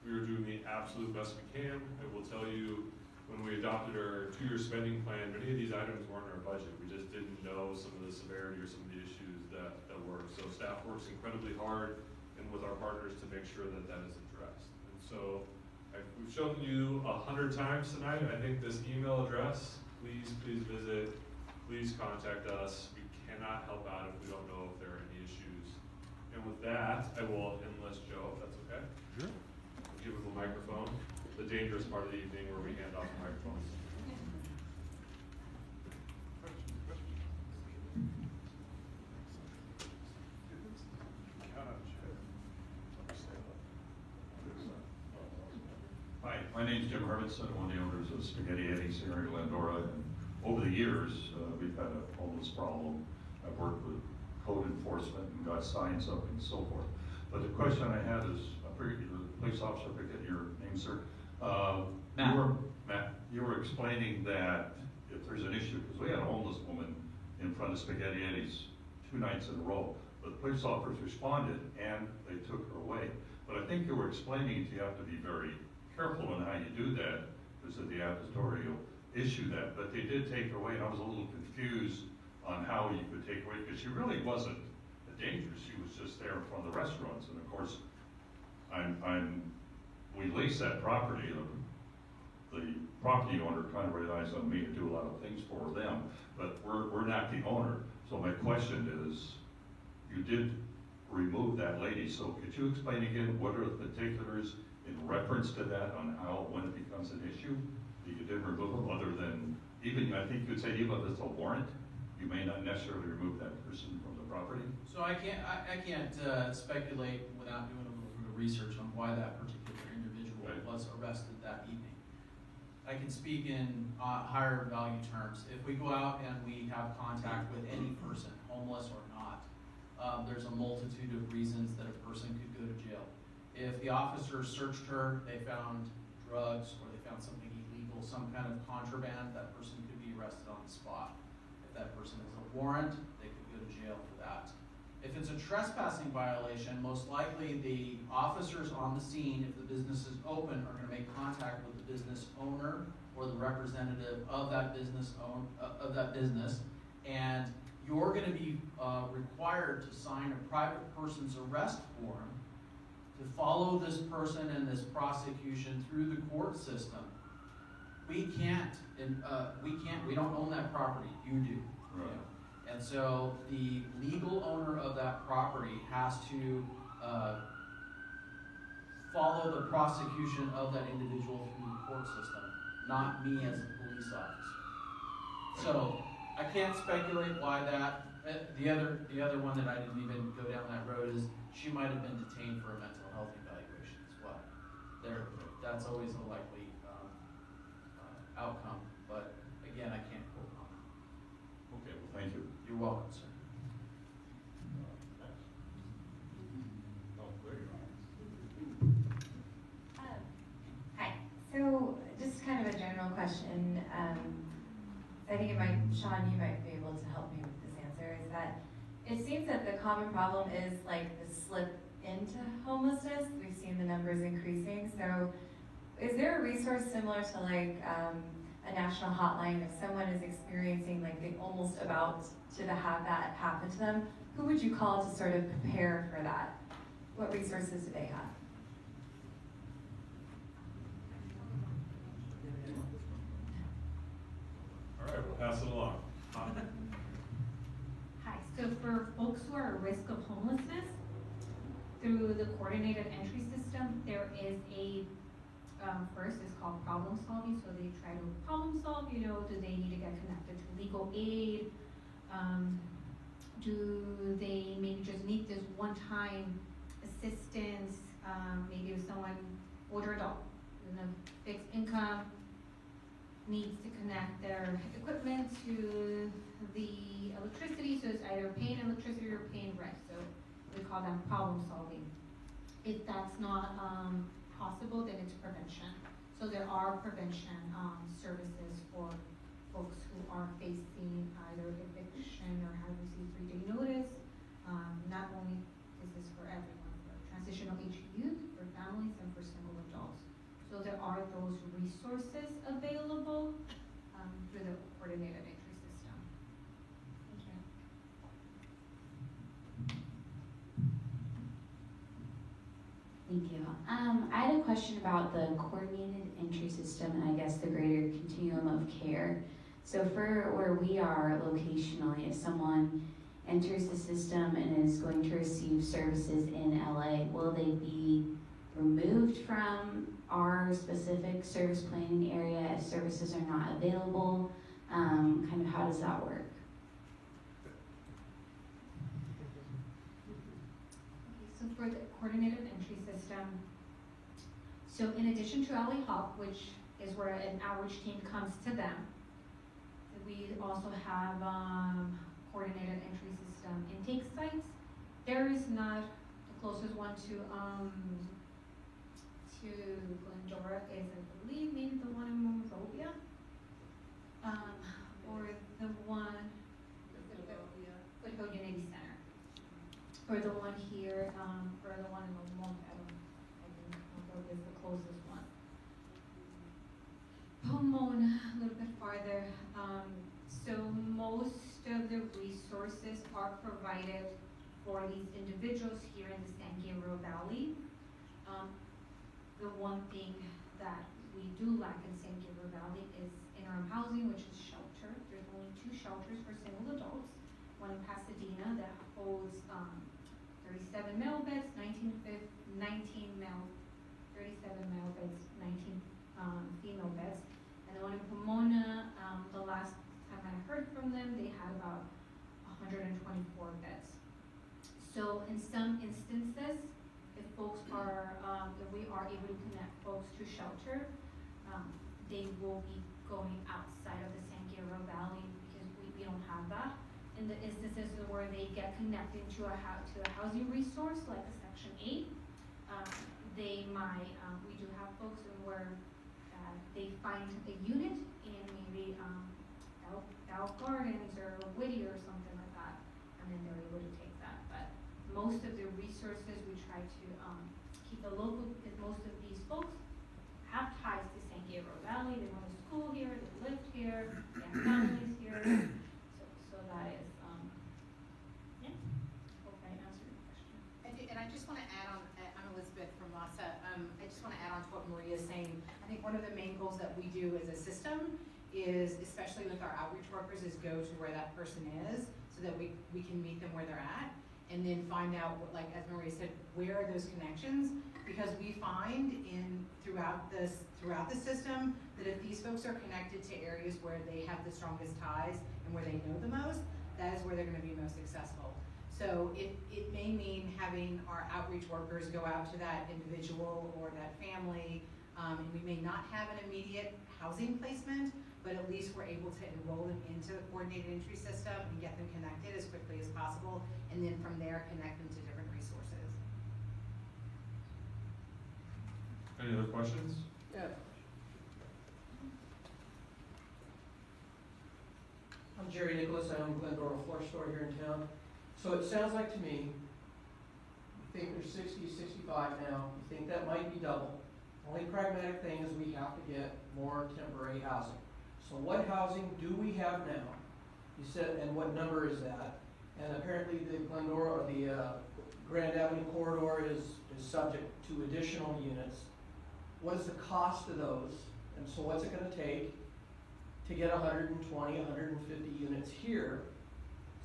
we are doing the absolute best we can. I will tell you, when we adopted our 2-year spending plan, many of these items weren't in our budget. We just didn't know some of the severity or some of the issues that were. So staff works incredibly hard and with our partners to make sure that that is addressed. And so we've shown you 100 times tonight, I think, this email address. Please visit, please contact us. We cannot help out if we don't know if there are any issues. And with that, I will enlist Joe, if that's okay. Sure. Give him the microphone, the dangerous part of the evening where we hand off the microphones. Hi, my name's Jim Hermanson, one of the owners of Spaghetti Eddie's here in Glendora. And over the years, we've had a homeless problem. I've worked with code enforcement and got signs up and so forth. But the question I had is, I forget, the police officer, I forget your name, sir. Matt. You were explaining that if there's an issue, because we had a homeless woman in front of Spaghetti Eddie's 2 nights in a row, but the police officers responded and they took her away. But I think you were explaining that you have to be very careful in how you do that, because of the adversarial issue that. But they did take her away, and I was a little confused on how you could take her away, because she really wasn't dangerous. She was just there in front of the restaurants, and of course, we lease that property. The property owner kind of relies on me to do a lot of things for them, but we're not the owner. So my question is, you did remove that lady, so could you explain again what are the particulars in reference to that on how, when it becomes an issue, that you did remove them, other than, even, I think you'd say even if it's a warrant, you may not necessarily remove that person from the property? So I can't speculate without doing a little bit of research on why that particular individual was arrested that evening. I can speak in higher value terms. If we go out and we have contact with any person, homeless or not, there's a multitude of reasons that a person could go to jail. If the officers searched her, they found drugs or they found something illegal, some kind of contraband, that person could be arrested on the spot. If that person has a warrant, they could go to jail for that. If it's a trespassing violation, most likely the officers on the scene, if the business is open, are going to make contact with the business owner or the representative of that business and you're going to be required to sign a private person's arrest form to follow this person and this prosecution through the court system. We don't own that property, you do. Right. And so the legal owner of that property has to follow the prosecution of that individual through the court system, not me as a police officer. So I can't speculate why that. The other one that I didn't even go down that road is she might have been detained for a mental health evaluation as well. That's always a likely outcome, but again, I can't quote on it. Okay, well, thank you. You're welcome, sir. Hi. So just kind of a general question. I think Sean, you might be able to help me with this answer, is that it seems that the common problem is like the slip into homelessness. We've seen the numbers increasing. So is there a resource similar to like a national hotline if someone is experiencing like they almost about to have that happen to them? Who would you call to sort of prepare for that? What resources do they have? All right, we'll pass it along. Hi, so for folks who are at risk of homelessness, through the coordinated entry system, there is a, first it's called problem solving, so they try to problem solve, do they need to get connected to legal aid? Do they maybe just need this one-time assistance, maybe if someone, older adult, in a fixed income, needs to connect their equipment to the electricity, so it's either paying electricity or paying rent, so we call that problem solving. If that's not, possible, then it's prevention. So there are prevention, services for folks who are facing either eviction or have received 3-day notice. Not only is this for everyone, for transitional age youth, for families, and for single adults. So there are those resources available, through the coordinated entry system. Thank you. Thank you. I had a question about the coordinated entry system and I guess the greater continuum of care. So for where we are locationally, if someone enters the system and is going to receive services in LA, will they be removed from our specific service planning area if services are not available? Kind of how does that work? Okay, so for the coordinated entry system, so in addition to LA Hop, which is where an outreach team comes to them, we also have coordinated entry system intake sites. There is not the closest one to Glendora is, I believe, maybe the one in Monrovia, or the one Foothill Unity Center, or the one here, or the one in Lamont. I think Monrovia is the closest one. Pomona, a little bit farther. So most of the resources are provided for these individuals here in the San Gabriel Valley. The one thing that we do lack in San Gabriel Valley is interim housing, which is shelter. There's only 2 shelters for single adults. One in Pasadena that holds 37 male beds, 37 male beds, 19 female beds. And the one in Pomona, the last time I heard from them, they had about 124 beds. So in some instances, if folks are, if we are able to connect folks to shelter, they will be going outside of the San Gabriel Valley because we don't have that. In the instances where they get connected to a housing resource like a Section 8, they might, we do have folks where they find a unit in maybe Dow Gardens or Whittier or something like that, and then they're able to take that. But most of the resources we try to keep the local, because most of these folks have ties to San Gabriel Valley. They went to school here, they lived here, they have families here. So that is, yeah. Hope I answered your question. And I just want to add on, I'm Elizabeth from LASA. I just want to add on to what Maria is saying. I think one of the main goals that we do as a system is, especially with our outreach workers, is go to where that person is so that we can meet them where they're at. And then find out, what, like as Maria said, where are those connections? Because we find throughout the system that if these folks are connected to areas where they have the strongest ties and where they know the most, that is where they're going to be most successful. So it may mean having our outreach workers go out to that individual or that family, and we may not have an immediate housing placement, but at least we're able to enroll them into the coordinated entry system and get them connected as quickly as possible, and then from there connect them to different resources. Any other questions? Yeah. I'm Jerry Nicholas. I own Glendora Floor Store here in town. So it sounds like to me, you think there's 60, 65 now. You think that might be double. Only pragmatic thing is we have to get more temporary housing. So what housing do we have now? You said, and what number is that? And apparently the Glendora or the Grand Avenue corridor is subject to additional units. What is the cost of those? And so what's it going to take to get 120, 150 units here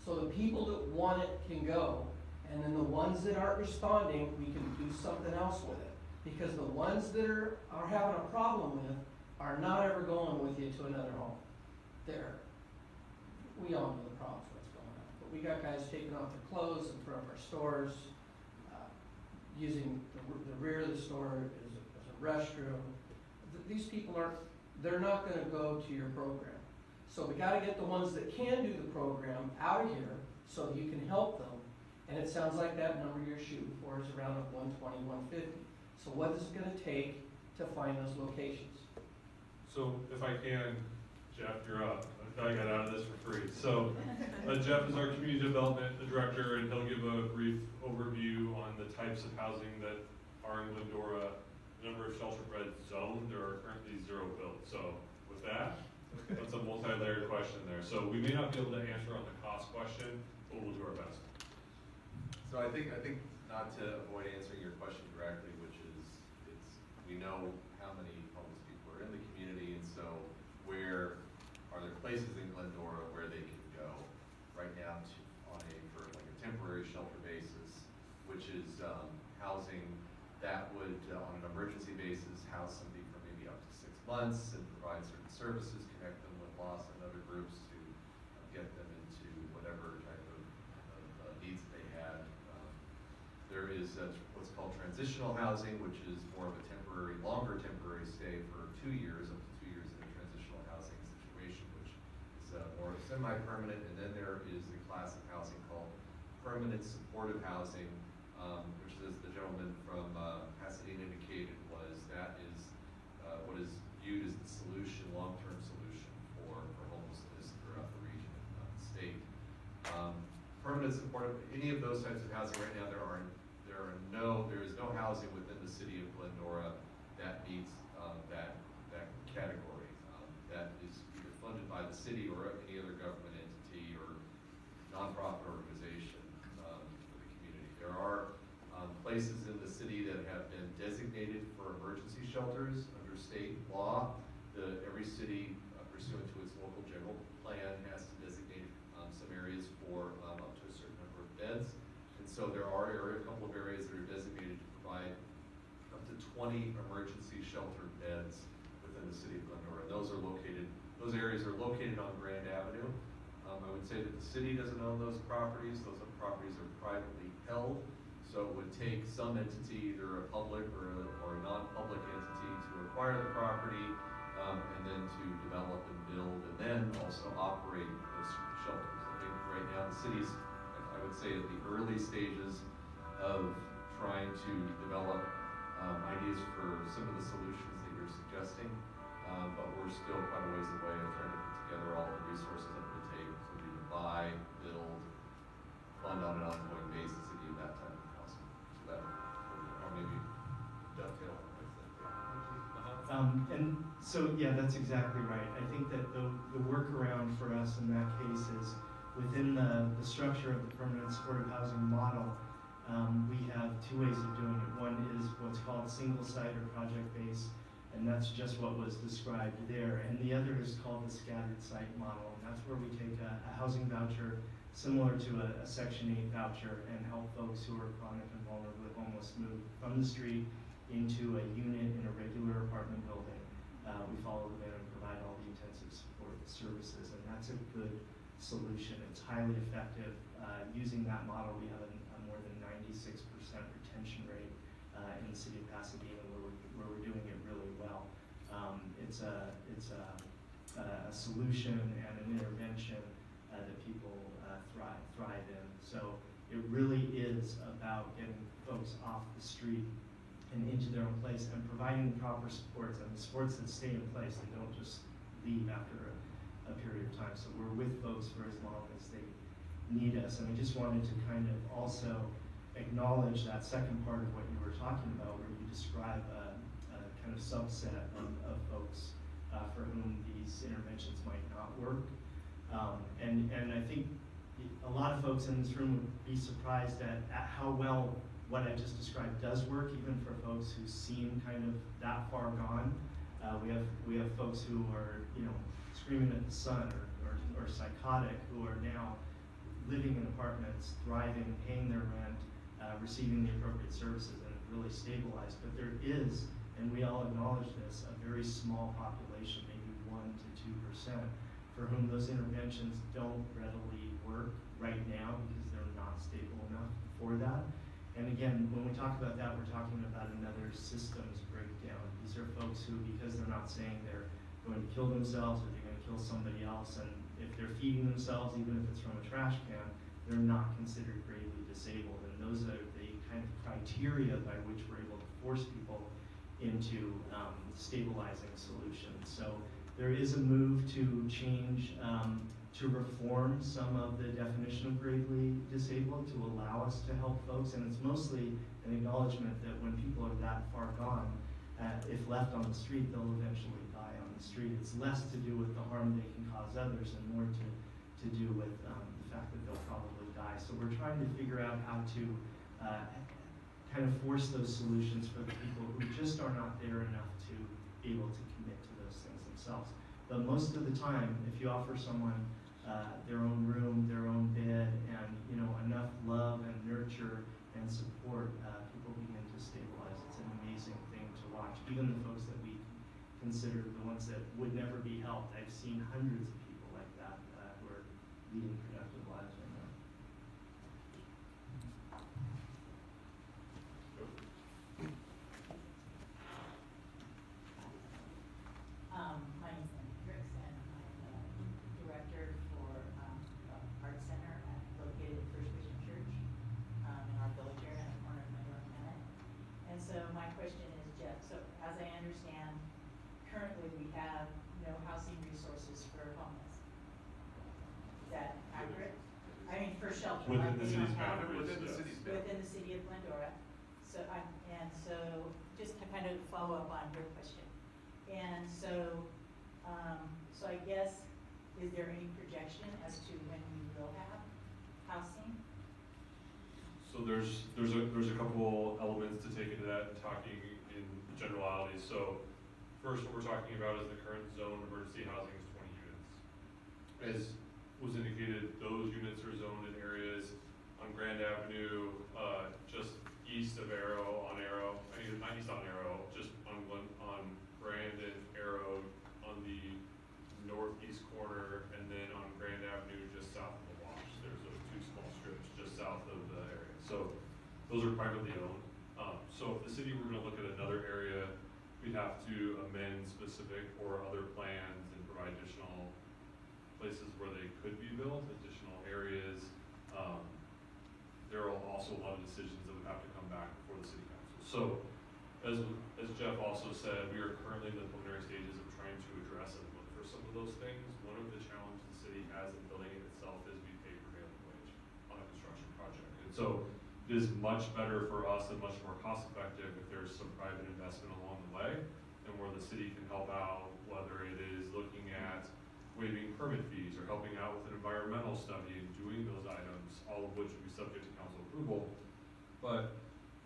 so the people that want it can go, and then the ones that aren't responding, we can do something else with it. Because the ones that are having a problem with are not ever going with you to another home. We all know the problems, what's going on. But we got guys taking off their clothes in front of our stores, using the rear of the store as a restroom. These people aren't they're not gonna go to your program. So we gotta get the ones that can do the program out of here so that you can help them. And it sounds like that number you're shooting for is around 120, 150. So what is it gonna take to find those locations? So if I can, Jeff, you're up. I got out of this for free. So Jeff is our community development director, and he'll give a brief overview on the types of housing that are in Glendora. The number of shelter beds zoned, there are currently 0 built. So with that, that's a multi-layered question there. So we may not be able to answer on the cost question, but we'll do our best. So I think not to avoid answering your question directly, which is, we know how many homeless people are in the community, and so where are there places in Glendora where they can go right now for like a temporary shelter basis, which is housing that would, on an emergency basis, house somebody for maybe up to 6 months and provide certain services, connect them with LAWS and other groups to get them into whatever type of needs they had. There is what's called transitional housing, which is more of a longer temporary stay for 2 years, up to 2 years in a transitional housing situation, which is more semi-permanent. And then there is the class of housing called permanent supportive housing, which, as the gentleman from Pasadena indicated, that is what is viewed as the solution, long-term solution for homelessness throughout the region and the state. Permanent supportive, any of those types of housing right now, there is no housing within the city of Glendora that meets that category. That is either funded by the city or any other government entity or nonprofit organization for the community. There are places in the city that have been designated for emergency shelters under state law. Every city, pursuant to its local general plan, has to designate some areas for up to a certain number of beds. And so there are a couple of areas that are designated to provide up to 20 emergency shelter beds within the city of Glendora. Those areas are located on Grand Avenue. I would say that the city doesn't own those properties. Those properties are privately held. So it would take some entity, either a public or a non-public entity, to acquire the property and then to develop and build and then also operate those shelters. I think right now the city's, I would say, at the early stages of trying to develop ideas for some of the solutions that you're suggesting, but we're still quite a ways away of trying to put together all the resources up to the table for you to buy, build, fund on an ongoing basis to give that type of cost. So that, or maybe dovetail on what I said. And so, yeah, that's exactly right. I think that the workaround for us in that case is within the structure of the permanent supportive housing model. We have 2 ways of doing it. One is what's called single site or project based, and that's just what was described there. And the other is called the scattered site model, and that's where we take a housing voucher similar to a Section 8 voucher and help folks who are chronic and vulnerably homeless move from the street into a unit in a regular apartment building. We follow them in and provide all the intensive support services, and that's a good solution. It's highly effective. Using that model, we have a more than 96% retention rate in the city of Pasadena, where we're doing it really well. It's a solution and an intervention that people thrive in. So it really is about getting folks off the street and into their own place and providing the proper supports, and the supports that stay in place and don't just leave after a period of time. So we're with folks for as long as they need us. And I just wanted to kind of also acknowledge that second part of what you were talking about, where you describe a kind of subset of folks for whom these interventions might not work. And I think a lot of folks in this room would be surprised at how well what I just described does work, even for folks who seem kind of that far gone. We have folks who are, screaming at the sun or psychotic, who are now living in apartments, thriving, paying their rent, receiving the appropriate services, and really stabilized. But there is, and we all acknowledge this, a very small population, maybe 1 to 2%, for whom those interventions don't readily work right now because they're not stable enough for that. And again, when we talk about that, we're talking about another systems breakdown. These are folks who, because they're not saying they're going to kill themselves, or they're going to kill somebody else, and if they're feeding themselves, even if it's from a trash can, they're not considered gravely disabled. And those are the kind of criteria by which we're able to force people into stabilizing solutions. So there is a move to change, to reform some of the definition of gravely disabled to allow us to help folks, and it's mostly an acknowledgement that when people are that far gone, if left on the street, they'll eventually die on the street. It's less to do with the harm they can cause others and more to do with the fact that they'll probably die. So we're trying to figure out how to kind of force those solutions for the people who just are not there enough to be able to commit to those things themselves. But most of the time, if you offer someone their own room, their own bed, and enough love and nurture and support, people begin to stabilize. It's an amazing thing to watch. Even the folks that we consider the ones that would never be helped, I've seen hundreds of people like that who are leading productive lives right now. My name is Andy Drix, and I'm the director for Art Center located at First Vision Church in our village area, in the corner of Medora and Bennett. And so my question is, Jeff, so as I understand, currently we have no housing resources for homeless. Is that accurate? I mean, for shelter. Within like the we city's don't have- boundaries, Within the yes. city's Within the city of Glendora. So just to kind of follow up on your question. And so I guess, is there any projection as to when we will have housing? So there's a couple elements to take into that, talking in generalities. So first, what we're talking about is the current zone emergency housing is 20 units. As was indicated, those units are zoned in areas on Grand Avenue, just east of Arrow, on Arrow, not east on Arrow, just on Grand and Arrow on the northeast corner, and then on Grand Avenue just south of the Wash. There's those two small strips just south of the area. So those are privately owned. So if the city were gonna look at another area, we'd have to amend specific or other plans and provide additional places where they could be built, additional areas. There are also a lot of decisions that would have to come back before the city council. So as Jeff also said, we are currently in the preliminary stages of trying to address and look for some of those things. One of the challenges the city has in building it itself is we pay prevailing wage on a construction project. And so it is much better for us and much more cost effective if there's some private investment along the way and where the city can help out, whether it is looking at waiving permit fees or helping out with an environmental study and doing those items, all of which would be subject to council approval. But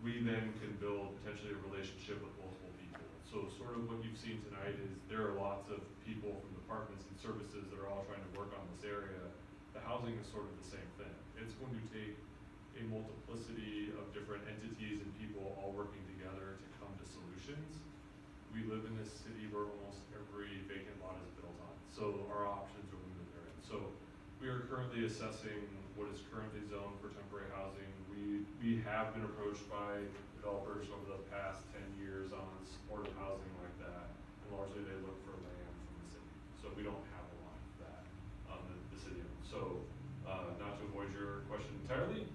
we then can build potentially a relationship with multiple people. So sort of what you've seen tonight is there are lots of people from departments and services that are all trying to work on this area. The housing is sort of the same thing. It's going to take a multiplicity of different entities and people all working together to come to solutions. We live in this city where almost every vacant lot is built on, so our options are limited there. So we are currently assessing what is currently zoned for temporary housing. We have been approached by developers over the past 10 years on supportive housing like that, and largely they look for land from the city. So we don't have a lot of that the city owns. So not to avoid your question entirely,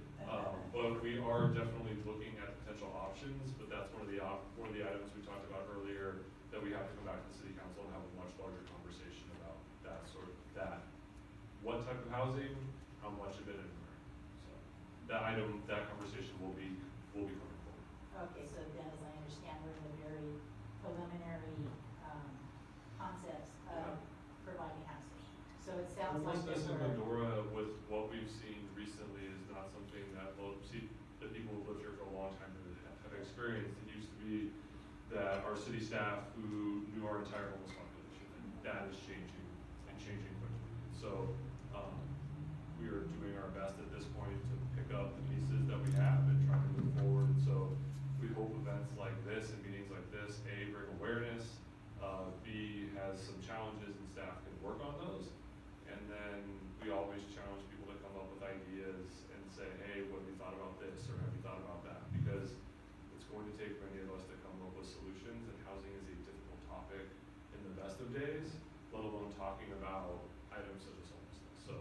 but we are definitely looking at potential options. But that's one of the items we talked about earlier that we have to come back to the city council and have a much larger conversation about that what type of housing, how much of it, and where. So that conversation will be coming forward. Okay, so then as I understand, we're in the very preliminary concepts of providing housing. So it sounds like Homelessness in that Medora, with what we've seen recently, is not something that the people who lived here for a long time have experienced. It used to be that our city staff who knew our entire homeless population, and that is changing and changing quickly. So we are doing our best at this point to pick up the pieces that we have and try to move forward. And so we hope events like this and meetings like this, A, bring awareness, B, has some challenges and staff can work on those. And then we always challenge people to come up with ideas and say, hey, what have you thought about this, or have you thought about that? Because it's going to take many of us to come up with solutions, and housing is a difficult topic in the best of days. talking about items such as homelessness. So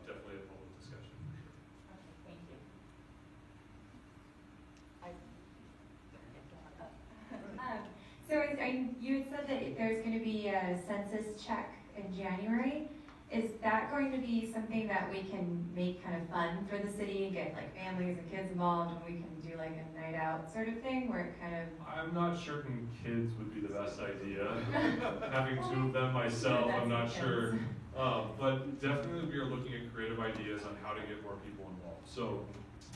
definitely a public discussion for sure. Okay, thank you. You had said that there's going to be a census check in January. Is that going to be something that we can make kind of fun for the city and get like families and kids involved, and we can do like a night out sort of thing where it kind of? I'm not certain kids would be the best idea. Having two of them myself, I'm not sure. But definitely we are looking at creative ideas on how to get more people involved. So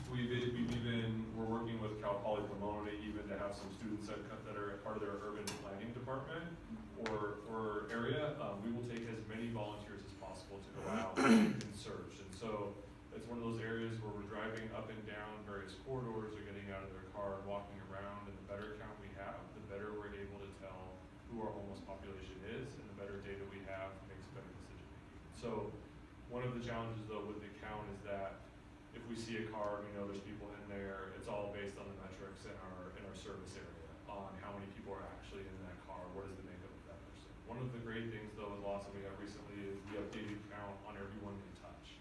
we're working with Cal Poly Pomona even to have some students that are part of their urban planning department or area. We will take as many volunteers as possible to go out and search. And so it's one of those areas where we're driving up and down various corridors or getting out of their car and walking around, and the better count we have, the better we're able to tell who our homeless population is, and the better data we have makes better decision making. So one of the challenges though with the count is that if we see a car, we know there's people in there, it's all based on the metrics in our service area on how many people are actually in that car, what is the makeup of that person. One of the great things though with Lawson we have recently is the updated count on everyone we touch.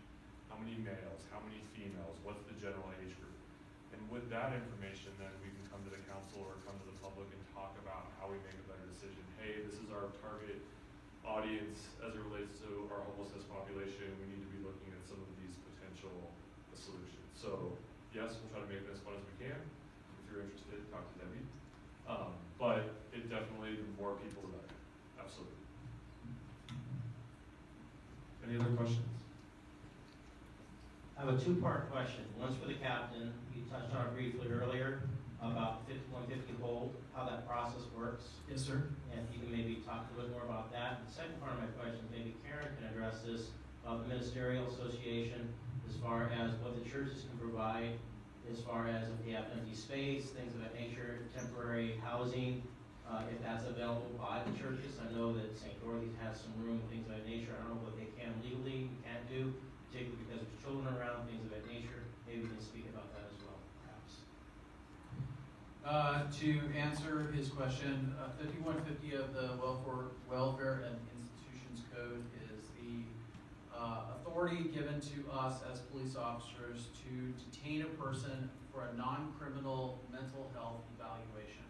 How many males, how many females, what's the general age group? And with that information then we can come to the council or come to the public and talk about how we make a better decision. Hey, this is our target audience as it relates to our homelessness population. We need to be looking at some of these potential solutions. So yes, we'll try to make it as fun as we can. If you're interested, talk to Debbie. But it definitely, the more people, the better. Absolutely. Any other questions? I have a two-part question. One's for the captain. You touched on it briefly earlier about 5150 hold, how that process works. Yes, sir. And if you can maybe talk a little bit more about that. And the second part of my question, maybe Karen can address this, about the ministerial association, as far as what the churches can provide, as far as if they have empty space, things of that nature, temporary housing, if that's available by the churches. I know that St. Dorothy's has some room, things of that nature. I don't know what they can legally, can't do, particularly because there's children around, things of that nature. Maybe we can speak about that as well, perhaps. To answer his question, 5150 of the Welfare and Institutions Code is the authority given to us as police officers to detain a person for a non-criminal mental health evaluation.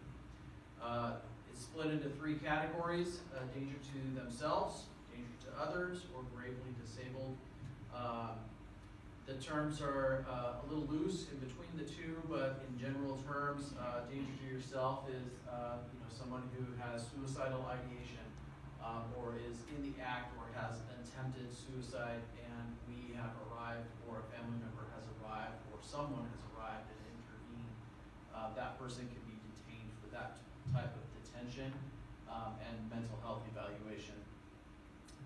It's split into three categories: danger to themselves, danger to others, or gravely disabled. The terms are a little loose in between the two, but in general terms, danger to yourself is someone who has suicidal ideation or is in the act or has attempted suicide, and we have arrived, or a family member has arrived, or someone has arrived and intervened. That person can be detained for that type of detention and mental health evaluation.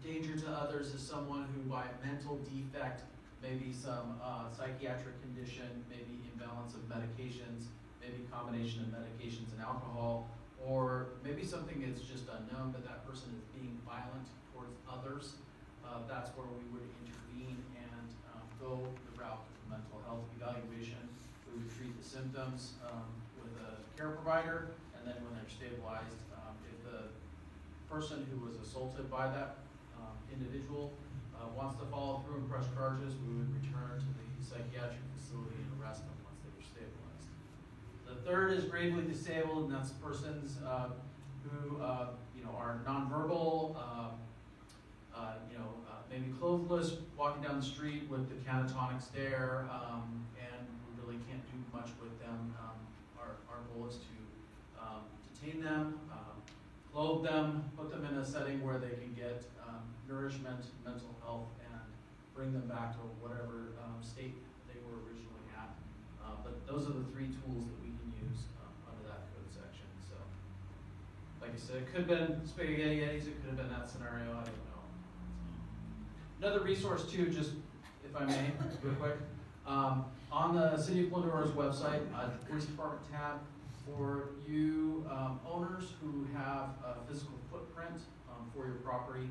Danger to others is someone who, by mental defect, maybe some psychiatric condition, maybe imbalance of medications, maybe combination of medications and alcohol, or maybe something that's just unknown, but that person is being violent towards others. That's where we would intervene and go the route of the mental health evaluation. We would treat the symptoms with a care provider, and then when they're stabilized, if the person who was assaulted by that individual wants to follow through and press charges, we would return to the psychiatric facility and arrest them once they were stabilized. The third is gravely disabled, and that's persons who are nonverbal, maybe clothless, walking down the street with the catatonic stare, and we really can't do much with them. Our goal is to detain them, clothe them, put them in a setting where they can get nourishment, mental health, and bring them back to whatever state they were originally at. But those are the three tools that we can use under that code section. So, like I said, it could have been spaghetti eddies, it could have been that scenario, I don't know. Another resource too, just if I may, real quick, on the City of Glendora's website, the Police Department tab, for you owners who have a physical footprint for your property,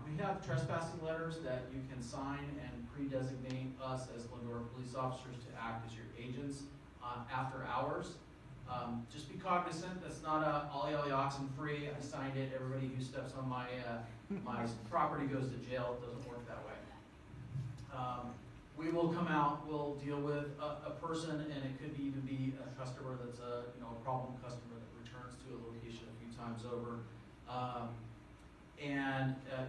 we have trespassing letters that you can sign and pre-designate us as Glendora police officers to act as your agents after hours. Just be cognizant, that's not a ollie ollie oxen free, I signed it, everybody who steps on my, my property goes to jail, it doesn't work that way. We will come out, we'll deal with a person, and it could even be a customer that's a problem customer that returns to a location a few times over.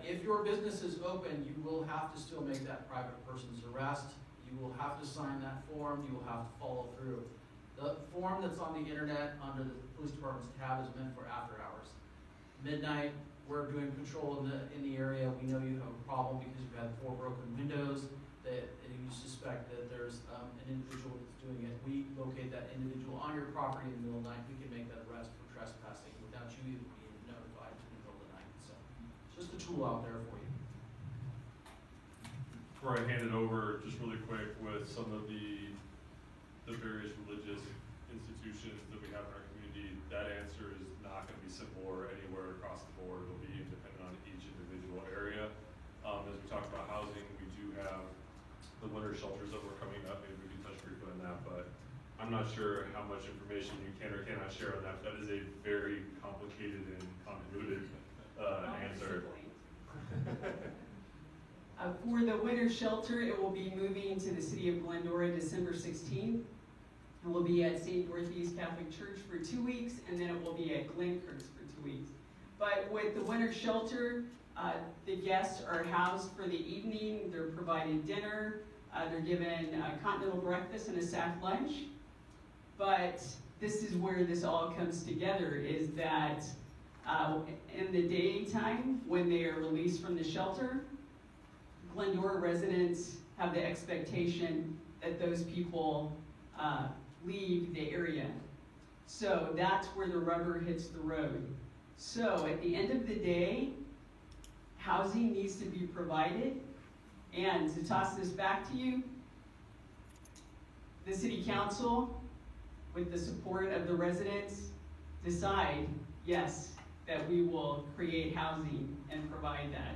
If your business is open, you will have to still make that private person's arrest. You will have to sign that form, you will have to follow through. The form that's on the internet under the police department's tab is meant for after hours. Midnight, we're doing patrol in the area, we know you have a problem because you've had 4 broken windows, that you suspect that there's an individual that's doing it. We locate that individual on your property in the middle of the night, we can make that arrest for trespassing without you even being notified in the middle of the night. So, it's just a tool out there for you. Before I hand it over, just really quick, with some of the various religious institutions that we have in our community, that answer is not going to be simple or anywhere across the board. It'll be dependent on each individual area. As we talked about housing, we do have the winter shelters that were coming up. Maybe we can touch briefly on that, but I'm not sure how much information you can or cannot share on that. That is a very complicated and convoluted answer. For the winter shelter, it will be moving to the city of Glendora December 16th. It will be at St. Dorothy's Catholic Church for 2 weeks, and then it will be at Glenkirk's for 2 weeks. But with the winter shelter, the guests are housed for the evening. They're provided dinner. They're given a continental breakfast and a sack lunch. But this is where this all comes together, is that in the daytime, when they are released from the shelter, Glendora residents have the expectation that those people leave the area. So that's where the rubber hits the road. So at the end of the day, housing needs to be provided. And to toss this back to you, the city council, with the support of the residents, decide, yes, that we will create housing and provide that.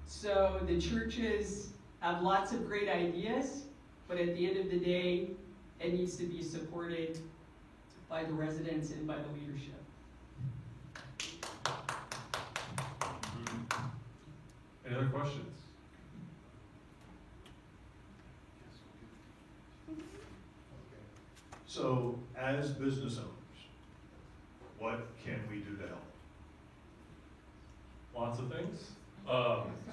So the churches have lots of great ideas, but at the end of the day, it needs to be supported by the residents and by the leadership. Any other questions? So, as business owners, what can we do to help? Lots of things.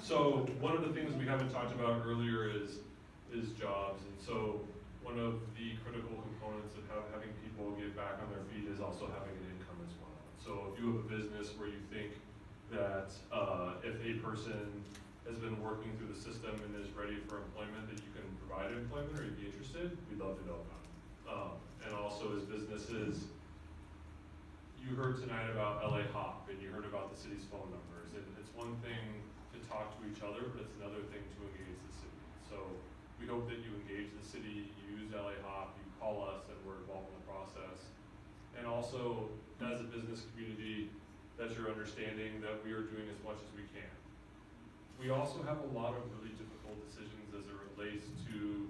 So one of the things we haven't talked about earlier is jobs, and so one of the critical components of having people get back on their feet is also having an income as well. So if you have a business where you think that if a person has been working through the system and is ready for employment, that you can provide employment or you'd be interested, we'd love to know about it. And also as businesses, you heard tonight about LA Hop and you heard about the city's phone numbers. And it's one thing to talk to each other, but it's another thing to engage the city. So we hope that you engage the city, you use LA Hop, you call us, and we're involved in the process. And also, as a business community, that you're understanding that we are doing as much as we can. We also have a lot of really difficult decisions as it relates to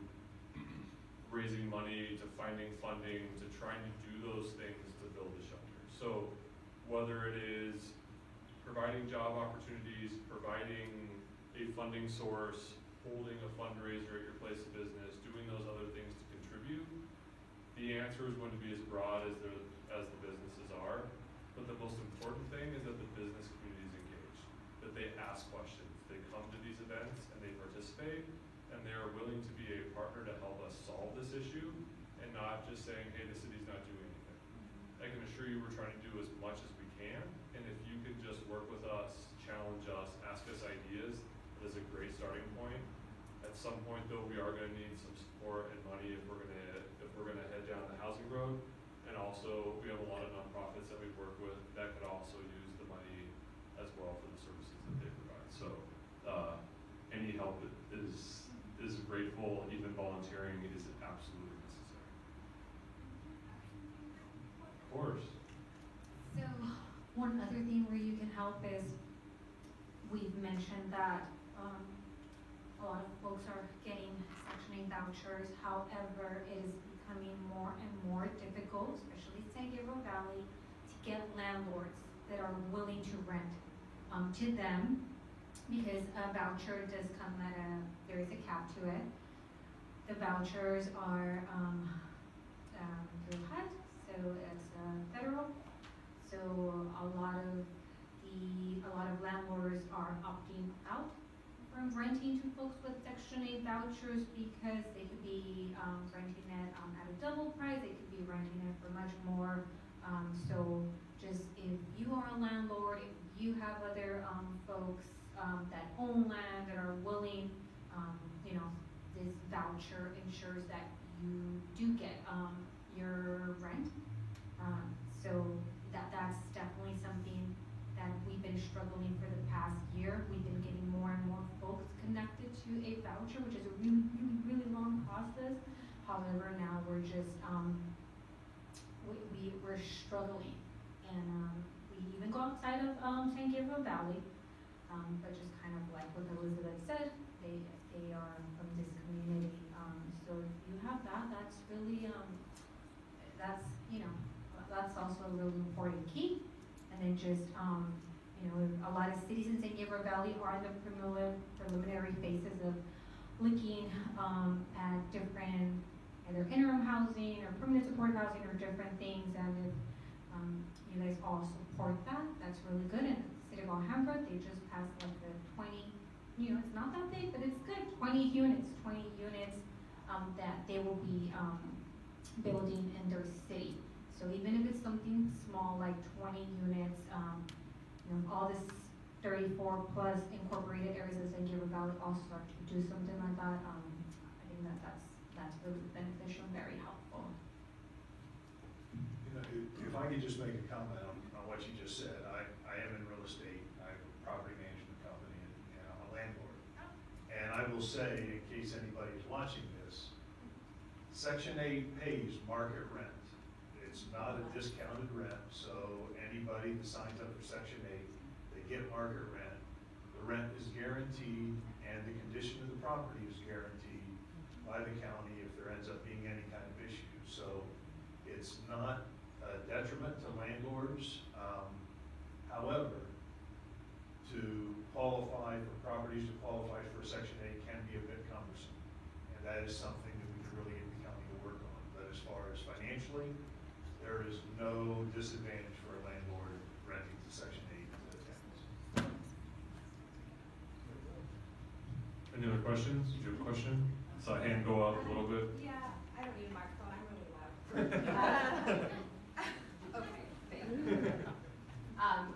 raising money, to finding funding, to trying to do those things to build the shelter. So whether it is providing job opportunities, providing a funding source, holding a fundraiser at your place of business, doing those other things to contribute, the answer is going to be as broad as the businesses are. But the most important thing is that the business community is engaged, that they ask questions, they come to these events and they participate, and they are willing to be a partner to help us solve this issue, and not just saying, hey, the city's not doing anything. I can assure you we're trying to do as much as we can, and if you could just work with us, challenge us, ask us ideas, that is a great starting point. At some point though, we are gonna need some support and money if we're gonna head down the housing road. And also, we have a lot of nonprofits that we work with that could also use the money as well for the services that they provide. So, any help is grateful, even volunteering is absolutely necessary. Of course. So, one other thing where you can help is, we've mentioned that a lot of folks are getting Section 8 vouchers. However, it is becoming more and more difficult, especially San Gabriel Valley, to get landlords that are willing to rent to them, because a voucher does come at there is a cap to it. The vouchers are through HUD, so it's federal. So a lot of landlords are opting out from renting to folks with Section 8 vouchers because they could be renting it at a double price. They could be renting it for much more. So just if you are a landlord, if you have other folks that own land that are willing, this voucher ensures that you do get your rent. So that's definitely something that we've been struggling for the past year. We've been getting more and more folks connected to a voucher, which is a really, really, really long process. However, now we're just we're struggling, and we even go outside of San Gabriel Valley, but just kind of like what Elizabeth said, they are from this community. So if you have that, that's really that's also a really important key. And then just a lot of cities in San Gabriel Valley are in the preliminary phases of looking at different either interim housing or permanent supportive housing or different things. And if you guys all support that, that's really good. And the city of Alhambra, they just passed like the 20, it's not that big, but it's good, 20 units that they will be building in their city. So even if it's something small like 20 units, all this 34 plus incorporated areas of San Gabriel Valley all start to do something like that. I think that's really beneficial and very helpful. If I could just make a comment on what you just said, I am in real estate. I have a property management company, and I'm a landlord. And I will say, in case anybody is watching this, Section 8 pays market rent. It's not a discounted rent, so anybody that signs up for Section 8, they get market rent. The rent is guaranteed, and the condition of the property is guaranteed by the county if there ends up being any kind of issue. So it's not a detriment to landlords. However, to qualify for properties to qualify for Section 8 can be a bit cumbersome, and that is something that we can really get the county to work on. But as far as financially, there is no disadvantage for a landlord renting to Section 8 tenants. Any other questions? Did you have a question? Saw a hand go up a little bit. Yeah, I don't need a microphone, I'm really loud. Okay, thanks.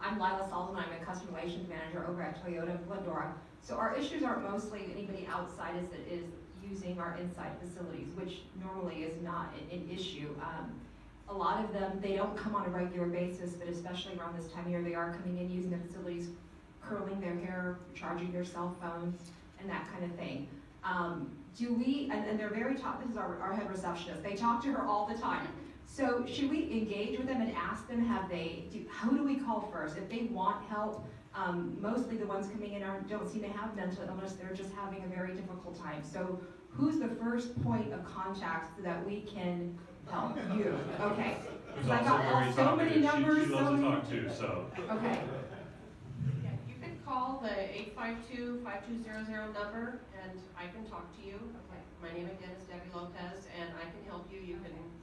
I'm Lila Sullivan, I'm a customer relations manager over at Toyota of Glendora. So our issues aren't mostly anybody outside us that is using our inside facilities, which normally is not an issue. A lot of them, they don't come on a regular basis, but especially around this time of year, they are coming in using the facilities, curling their hair, charging their cell phones, and that kind of thing. And they're very top, this is our head receptionist, they talk to her all the time. So should we engage with them and ask them, who do we call first? If they want help, mostly the ones coming in don't seem to have mental illness, they're just having a very difficult time. So who's the first point of contact so that we can help you? Okay. Who's So I also got very so many talkative. numbers, She so loves to many. talk too, so. Okay. Yeah, you can call the 852-5200 number, and I can talk to you. Okay. My name again is Debbie Lopez, and I can help you.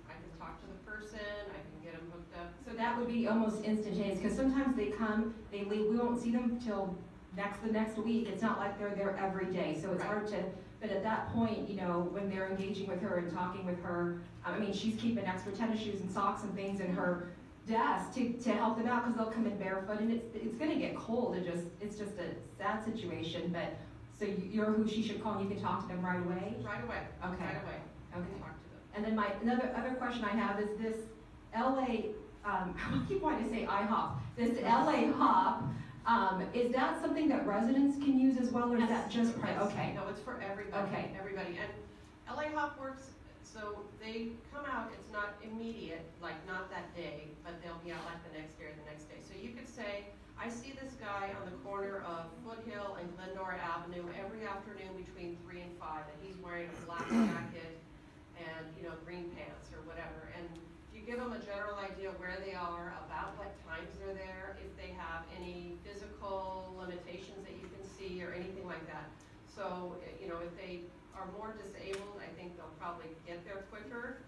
I can talk to the person, I can get them hooked up. So that would be almost instantaneous, because sometimes they come, they leave, we won't see them till the next week. It's not like they're there every day, so it's hard to, but at that point, when they're engaging with her and talking with her, she's keeping extra tennis shoes and socks and things in her desk to help them out, because they'll come in barefoot, and it's gonna get cold, it's just a sad situation, but, so you're who she should call, and you can talk to them right away? Right away. Okay. Right away. Okay. Talk to them. And then other question I have is this LA, I keep wanting to say IHOP, this LA Hop, is that something that residents can use as well, or is that just, okay? No, it's for everybody. Okay. Everybody. And LA Hop works, so they come out, it's not immediate, like not that day, but they'll be out like the next day or the next day. So you could say, I see this guy on the corner of Foothill and Glendora Avenue every afternoon between 3 and 5, and he's wearing a black jacket and and, you know, green pants or whatever. And you give them a general idea where they are, about what times they're there, if they have any physical limitations that you can see or anything like that. So, you know, if they are more disabled, I think they'll probably get there quicker.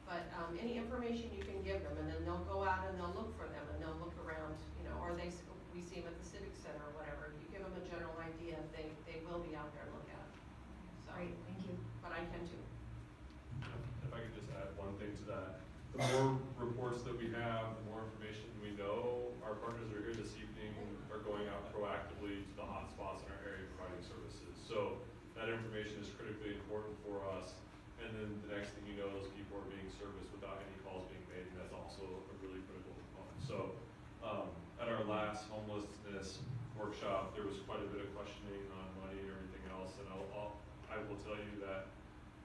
But any information you can give them, and then they'll go out and they'll look for them, and they'll look around, you know, or we see them at the Civic Center or whatever. You give them a general idea, they will be out there and look at it. So, Great, thank you. but I can too. If I could just add one thing to that, the more reports that we have, the more information we know. Our partners that are here this evening are going out proactively to the hotspots in our area providing services. So that information is critically important for us. And then the next thing you know is people are being serviced without any calls being made, and that's also a really critical component. So at our last homelessness workshop, there was quite a bit of questioning on money and everything else. And I will tell you that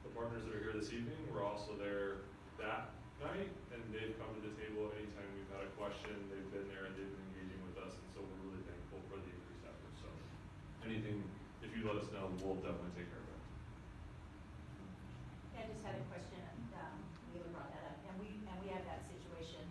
the partners that are here this evening were also there that night, and they've come to the table anytime we've had a question. They've been there and they've been engaging with us, and so we're really thankful for the increased effort. So anything, if you let us know, we'll definitely take care of it. I just had a question, Leila brought that up, and we have that situation.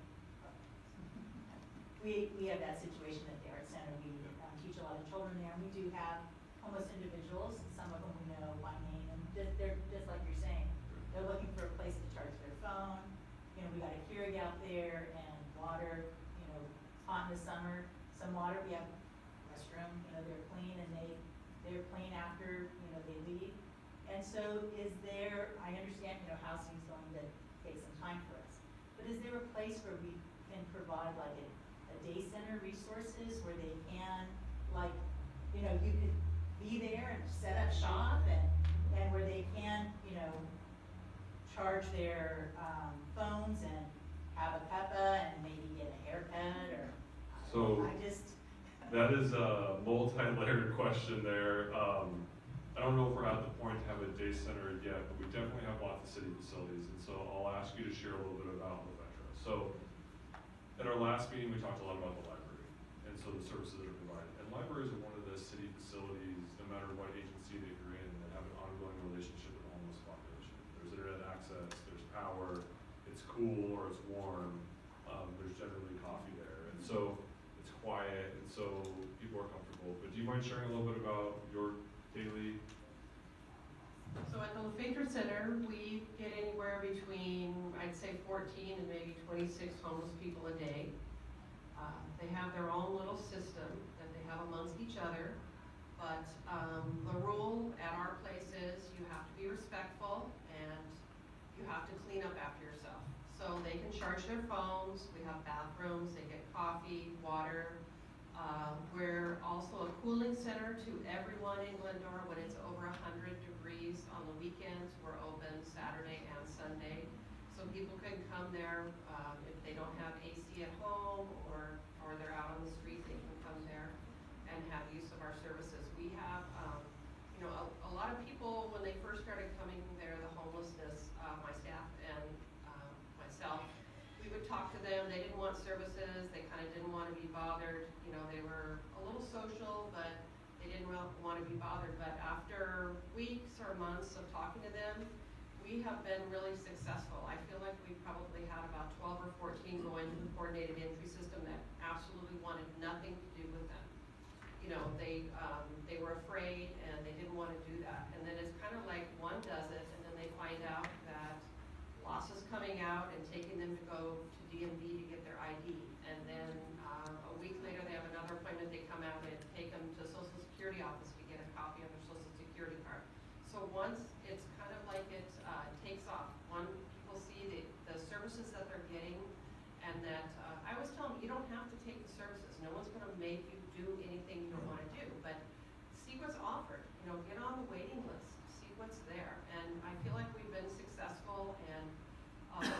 We have that situation at the Art Center. We teach a lot of children there, and we do have homeless individuals. Some of them we know by name, and they're just like you're saying. They're looking for a place to charge their phone. You know, we got a Keurig out there and water. You know, hot in the summer, some water. We have restroom. You know, they're clean, and they're clean after they leave. And so, is there? I understand housing is going to take some time for us, but is there a place where we can provide like a day center resources where they can you could be there and set up shop and where they can charge their phones and have a cuppa and maybe get a haircut or So I just that is a multi-layered question there. I don't know if we're at the point to have a day center yet, but we definitely have lots of city facilities, and so I'll ask you to share a little bit about LaVetra. So at our last meeting, we talked a lot about the library, and so the services that are provided. And libraries are one of the city facilities, no matter what agency that you're in, that have an ongoing relationship with the homeless population. There's internet access, there's power, it's cool or it's warm, there's generally coffee there. And so it's quiet, and so people are comfortable. But do you mind sharing a little bit about your daily? So at the LaFetra Center, we get anywhere between, I'd say 14 and maybe 26 homeless people a day. They have their own little system that they have amongst each other, but the rule at our place is you have to be respectful and you have to clean up after yourself. So they can charge their phones, we have bathrooms, they get coffee, water. We're also a cooling center to everyone in Glendora when it's over 100 degrees. On the weekends, we're open Saturday and Sunday. So people can come there if they don't have AC at home or they're out on the street, they can come there and have use of our services. We have, a lot of people, when they first started coming there, the homelessness, my staff and myself, we would talk to them. They didn't want services. They kind of didn't want to be bothered. They were a little social, but they didn't want to be bothered. But after weeks or months of talking to them, we have been really successful. I feel like we probably had about 12 or 14 go into the coordinated entry system that absolutely wanted nothing to do with them. They were afraid and they didn't want to do that. And then it's kind of like one does it, and then they find out that loss is coming out and taking them to go to DMV to get their ID. And then a week later, they have another appointment. They come out and take them to Social Security office to get a copy of their Social Security card. So once it's kind of like it takes off, people see the services that they're getting, and that I always tell them, you don't have to take the services. No one's going to make you do anything you don't want to do, but see what's offered. Get on the waiting list, see what's there. And I feel like we've been successful, and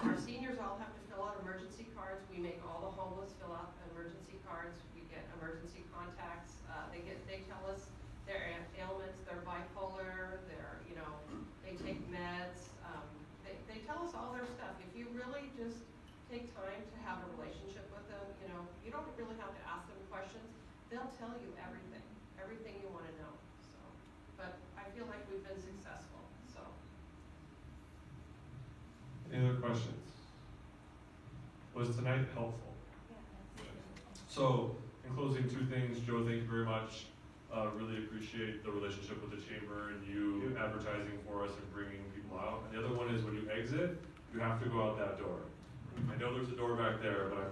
our seniors all have to fill out emergency cards. We make all the homeless fill out emergency cards. We get emergency contacts. They tell us their ailments, they're bipolar, they take meds. They tell us all their stuff. If you really just take time to have a relationship with them, you don't really have to ask them questions. They'll tell you everything you want to know. So, but I feel like we've been successful. So. Any other questions? Was tonight helpful? So, in closing, two things. Joe, thank you very much. Really appreciate the relationship with the chamber and you advertising for us and bringing people out. And the other one is when you exit, you have to go out that door. I know there's a door back there, but I'm